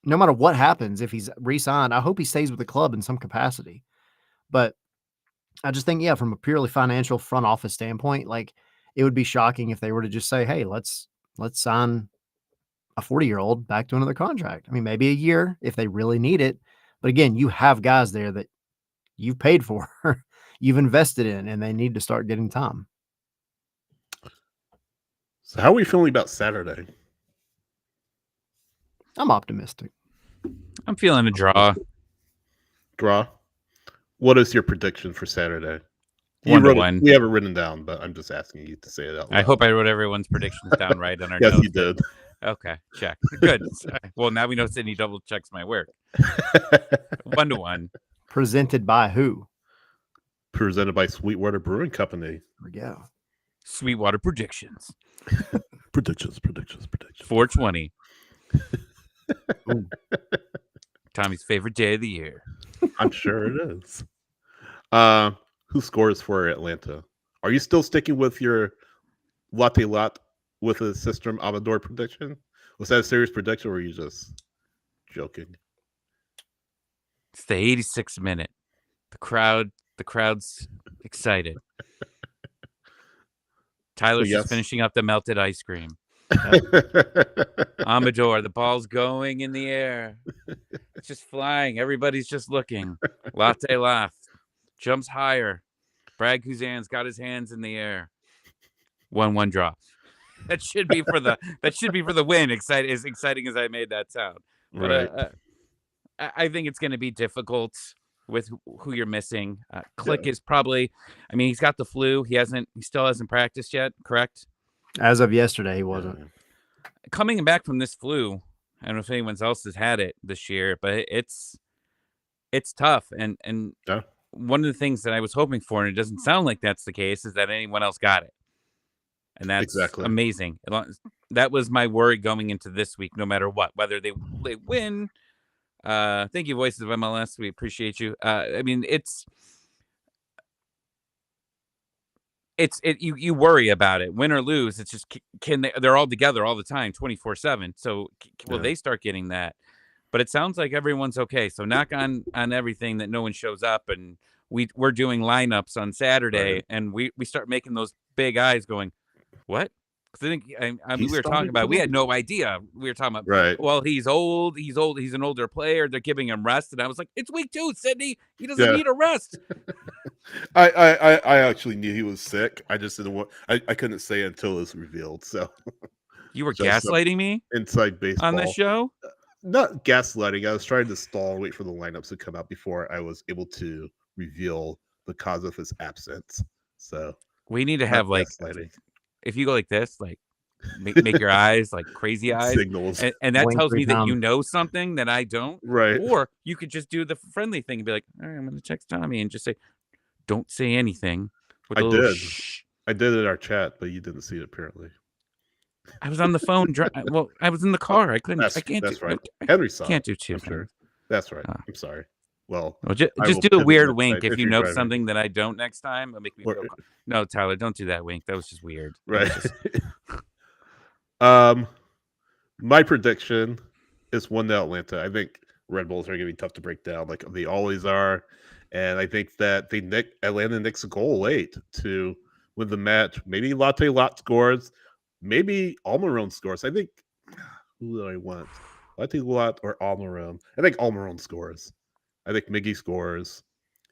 no matter what happens, if he's re-signed, I hope he stays with the club in some capacity. But I just think, from a purely financial front office standpoint, like, it would be shocking if they were to just say, hey, let's sign a 40-year-old back to another contract. I mean, maybe a year if they really need it. But again, you have guys there that you've paid for, you've invested in, and they need to start getting time. So how are we feeling about Saturday? I'm optimistic. I'm feeling a draw. Draw? What is your prediction for Saturday? 1-1. We have it written down, but I'm just asking you to say it out loud. I hope I wrote everyone's predictions down right on our yes, notes. you did. Okay, check. Good. Well, now we know Sydney double checks my work. 1-1. Presented by who? Presented by Sweetwater Brewing Company. There we go. Sweetwater predictions. Predictions. 420. Tommy's favorite day of the year. I'm sure it is. Who scores for Atlanta? Are you still sticking with your latte lot with a System Amador prediction? Was that a serious prediction, or were you just joking? It's the 86th minute. The crowd's excited. Tyler's just finishing up the melted ice cream. Amador, the ball's going in the air. It's just flying. Everybody's just looking. Latte laugh. Jumps higher. Brad Kuzan's got his hands in the air. 1-1 draw. That should be for the win. As exciting as I made that sound. But Right. I think it's going to be difficult with who you're missing. Click is probably. I mean, he's got the flu. He still hasn't practiced yet. Correct. As of yesterday, he wasn't. Coming back from this flu, I don't know if anyone else has had it this year, but it's tough. And Yeah. one of the things that I was hoping for, and it doesn't sound like that's the case, is that anyone else got it. And that's Exactly. amazing. That was my worry going into this week, no matter what, whether they win. Thank you, Voices of MLS. We appreciate you. I mean, you worry about it, win or lose. It's just they're all together all the time, 24/7. So will they start getting that? But it sounds like everyone's okay. So knock on everything that no one shows up, and we're doing lineups on Saturday, Right. and we start making those big eyes going, what? Because I mean, we were talking about, starting we had no idea. We were talking about, Right. well, he's old, he's an older player, they're giving him rest, and I was like, it's week 2, Sydney, he doesn't need a rest. I actually knew he was sick. I just didn't want. I couldn't say it until it was revealed. So You were Just gaslighting me inside baseball on this show. Not gaslighting. I was trying to stall and wait for the lineups to come out before I was able to reveal the cause of his absence. So We need to have like, gaslighting. if you go like this, like make your eyes like crazy eyes, Signals. and that Blink tells me 3 that you times. know something that I don't. Right. Or you could just do the friendly thing and be like, all right, I'm going to text Tommy and just say, don't say anything. With I a little did. shh. I did it in our chat, but you didn't see it apparently. I was on the phone. Well, I was in the car. I couldn't. That's I can't. that's do, right. I Henry saw can't it, do 2 I'm things. sure. That's right. Ah. I'm sorry. Well, Just I will do a pivot weird next wink time if you you're know driving. something that I don't next time. It'll make me feel. No, Tyler, don't do that wink. That was just weird. Right. That was just- My prediction is 1-0 Atlanta. I think Red Bulls are going to be tough to break down, like they always are, and I think that Atlanta nicks a goal late to win the match. Maybe Latte Lot scores, maybe Almiron scores. I think who do I want? Latte Lot or Almiron? I think Almiron scores. I think Miggy scores.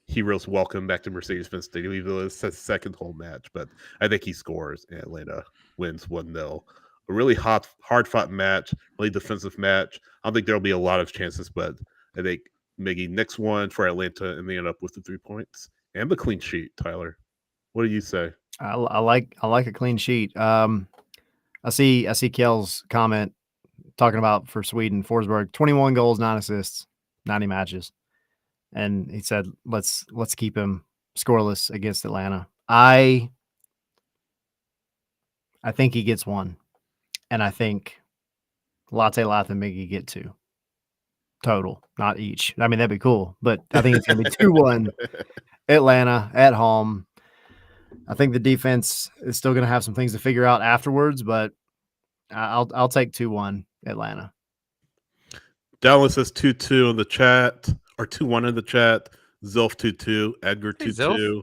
Heroes welcome back to Mercedes-Benz Stadium, even though it's his second home match. But I think he scores, and Atlanta wins 1-0. A really hard-fought match, really defensive match. I don't think there'll be a lot of chances, but I think Miggy nicks one for Atlanta, and they end up with the 3 points and the clean sheet. Tyler, what do you say? I like a clean sheet. I see Kjell's comment talking about for Sweden, Forsberg, 21 goals, 9 assists, 90 matches. And he said, let's keep him scoreless against Atlanta. I think he gets 1. And I think Latte Lath and Miggy get 2 total, not each. I mean, that'd be cool, but I think it's going to be 2-1 Atlanta at home. I think the defense is still going to have some things to figure out afterwards, but I'll take 2-1 Atlanta. Dallas says 2-2 in the chat, or 2-1 in the chat. Zilf 2-2, Edgar Hey, 2-2.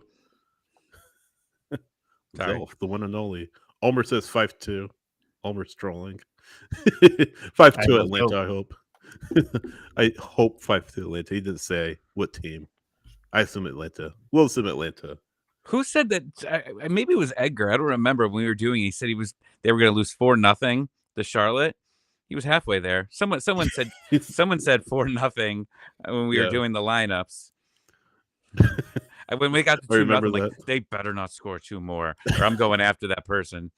Sorry. Zilf, the one and only. Ulmer says 5-2. Ulmer's trolling. 5-2 Atlanta, I hope. I hope 5-2 Atlanta. He didn't say what team. I assume Atlanta. We'll assume Atlanta. Who said that? Maybe it was Edgar. I don't remember when we were doing it. He said they were going to lose 4-0 to Charlotte. He was halfway there. Someone said 4-0 when we were doing the lineups. When we got to 2-0, like, they better not score 2 more, or I'm going after that person.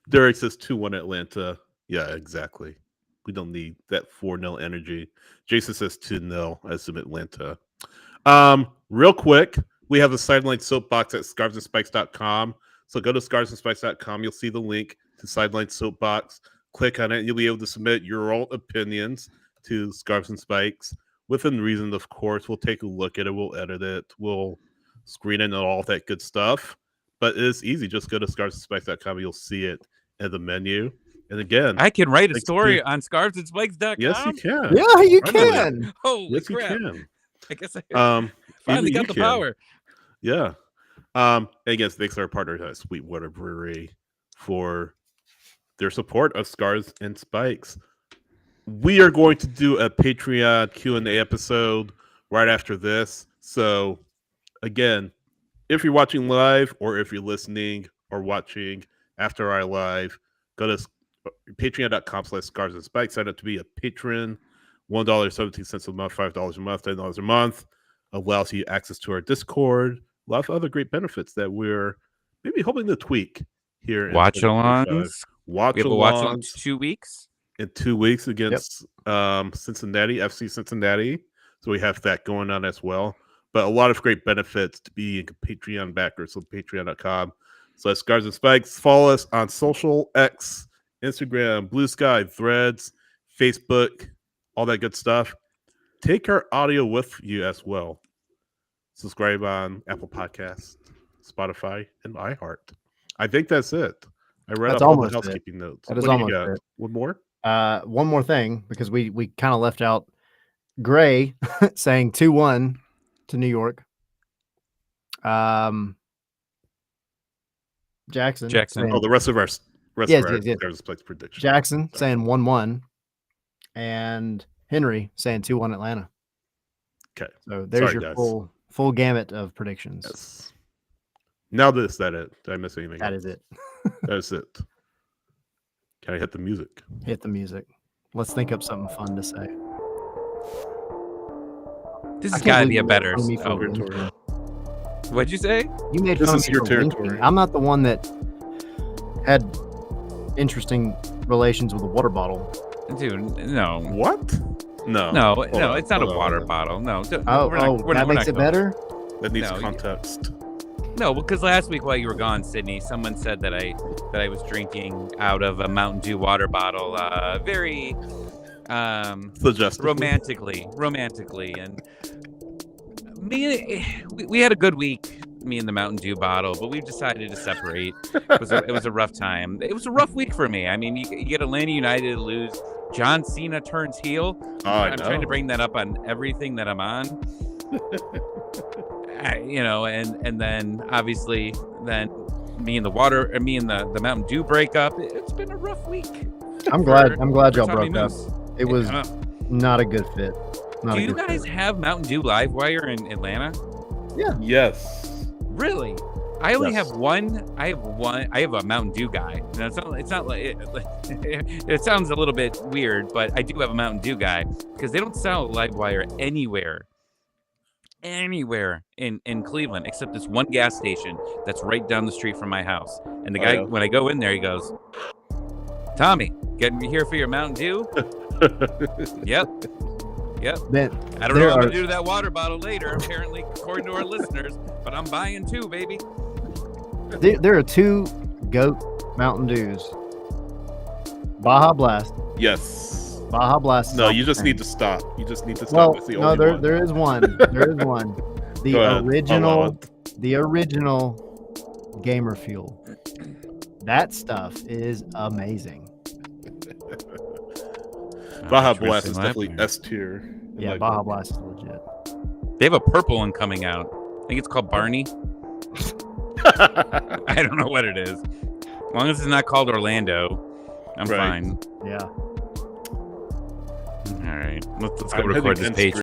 Derek says 2-1 Atlanta. Yeah, exactly. We don't need that 4-0 energy. Jason says 2-0. I assume Atlanta. Real quick, we have a sideline soapbox at scarfsandspikes.com. So go to scarfsandspikes.com. You'll see the link to Sideline Soapbox. Click on it, and you'll be able to submit your own opinions to Scarves and Spikes. Within reason, of course. We'll take a look at it. We'll edit it. We'll screen it and all that good stuff. But it is easy. Just go to scarfsandspikes.com. You'll see it in the menu. And again, I can write a thanks story to- on scarfsandspikes.com. Yes, you can. Yeah, you Finally. can. Holy Yes, crap. you can. I guess I even finally got you the can. power. Yeah. And again, thanks to our partners at Sweetwater Brewery for their support of Scars and Spikes. We are going to do a Patreon Q&A episode right after this. So, again, if you're watching live or if you're listening or watching after our live, go to patreon.com/Scars and Spikes. Sign up to be a patron. $1.17 a month, $5 a month, $10 a month. Allows you access to our Discord. A lot of other great benefits that we're maybe hoping to tweak here. Watch in 2025. alongs. Watch We have a watch along alongs 2 weeks. in 2 weeks against Cincinnati, FC Cincinnati. So we have that going on as well. But a lot of great benefits to being a Patreon backer. So patreon.com/Scars and Spikes. Follow us on social, X, Instagram, Blue Sky, Threads, Facebook, all that good stuff. Take our audio with you as well. Subscribe on Apple Podcasts, Spotify, and iHeart. I think that's it. I read That's off all the almost it. housekeeping notes. That is What do you almost got? it. One more? One more thing, because we kind of left out Gray saying 2-1 to New York. Jackson. Jackson. saying- Oh, the rest of our Yes. Scars and Spikes prediction. Jackson Sorry. saying 1-1. And Henry saying 2-1 Atlanta. Okay. So there's Sorry, your guys. full gamut of predictions. Yes. Now is that it? Did I miss anything? That else? is it. That is it. Can I hit the music? Hit the music. Let's think up something fun to say. This I has can't got to believe be you a made better. fun of me for Oh, winking. what'd you say? You made This fun is of me your for winking. territory. I'm not the one that had interesting relations with a water bottle. Dude, no. What? No. No, Hold no, on, it's not a hold on, water hold on. bottle. No. That makes it better? That needs No, context. No, because last week while you were gone, Sydney, someone said that I was drinking out of a Mountain Dew water bottle, very Suggestive. romantically, and we had a good week. Me and the Mountain Dew bottle, but we've decided to separate. It was a rough time. It was a rough week for me. I mean, you get Atlanta United lose. John Cena turns heel. Oh, I'm trying to bring that up on everything that I'm on. And then obviously then me and the Mountain Dew break up. It's been a rough week. I'm glad y'all Tommy broke up. Moose. It was Yeah. not a good fit. Not Do a you good guys fit. have Mountain Dew Livewire in Atlanta? Yes. Really? I only Yes. have one. I have a Mountain Dew guy. Now, it's not like it sounds a little bit weird, but I do have a Mountain Dew guy because they don't sell Livewire anywhere in Cleveland except this one gas station that's right down the street from my house. And the guy, when I go in there, he goes, "Tommy, getting me here for your Mountain Dew?" Yep. Man, I don't know what I'm are- gonna do to that water bottle later, apparently, according to our listeners, but I'm buying two, baby. there are two GOAT Mountain Dews. Baja Blast. Yes. Baja Blast. is No, off you the just chain. need to stop. You just need to stop. Well, That's the no, only one. there is one. There is one. Go The ahead. original, the original Gamer Fuel. That stuff is amazing. Baja Blast is Interesting definitely Livewire. S tier. in Yeah, my Baja book. Blast is legit. They have a purple one coming out. I think it's called Barney. I don't know what it is. As long as it's not called Orlando, I'm Right. fine. Yeah. All right. Let's go I'm record heading this page.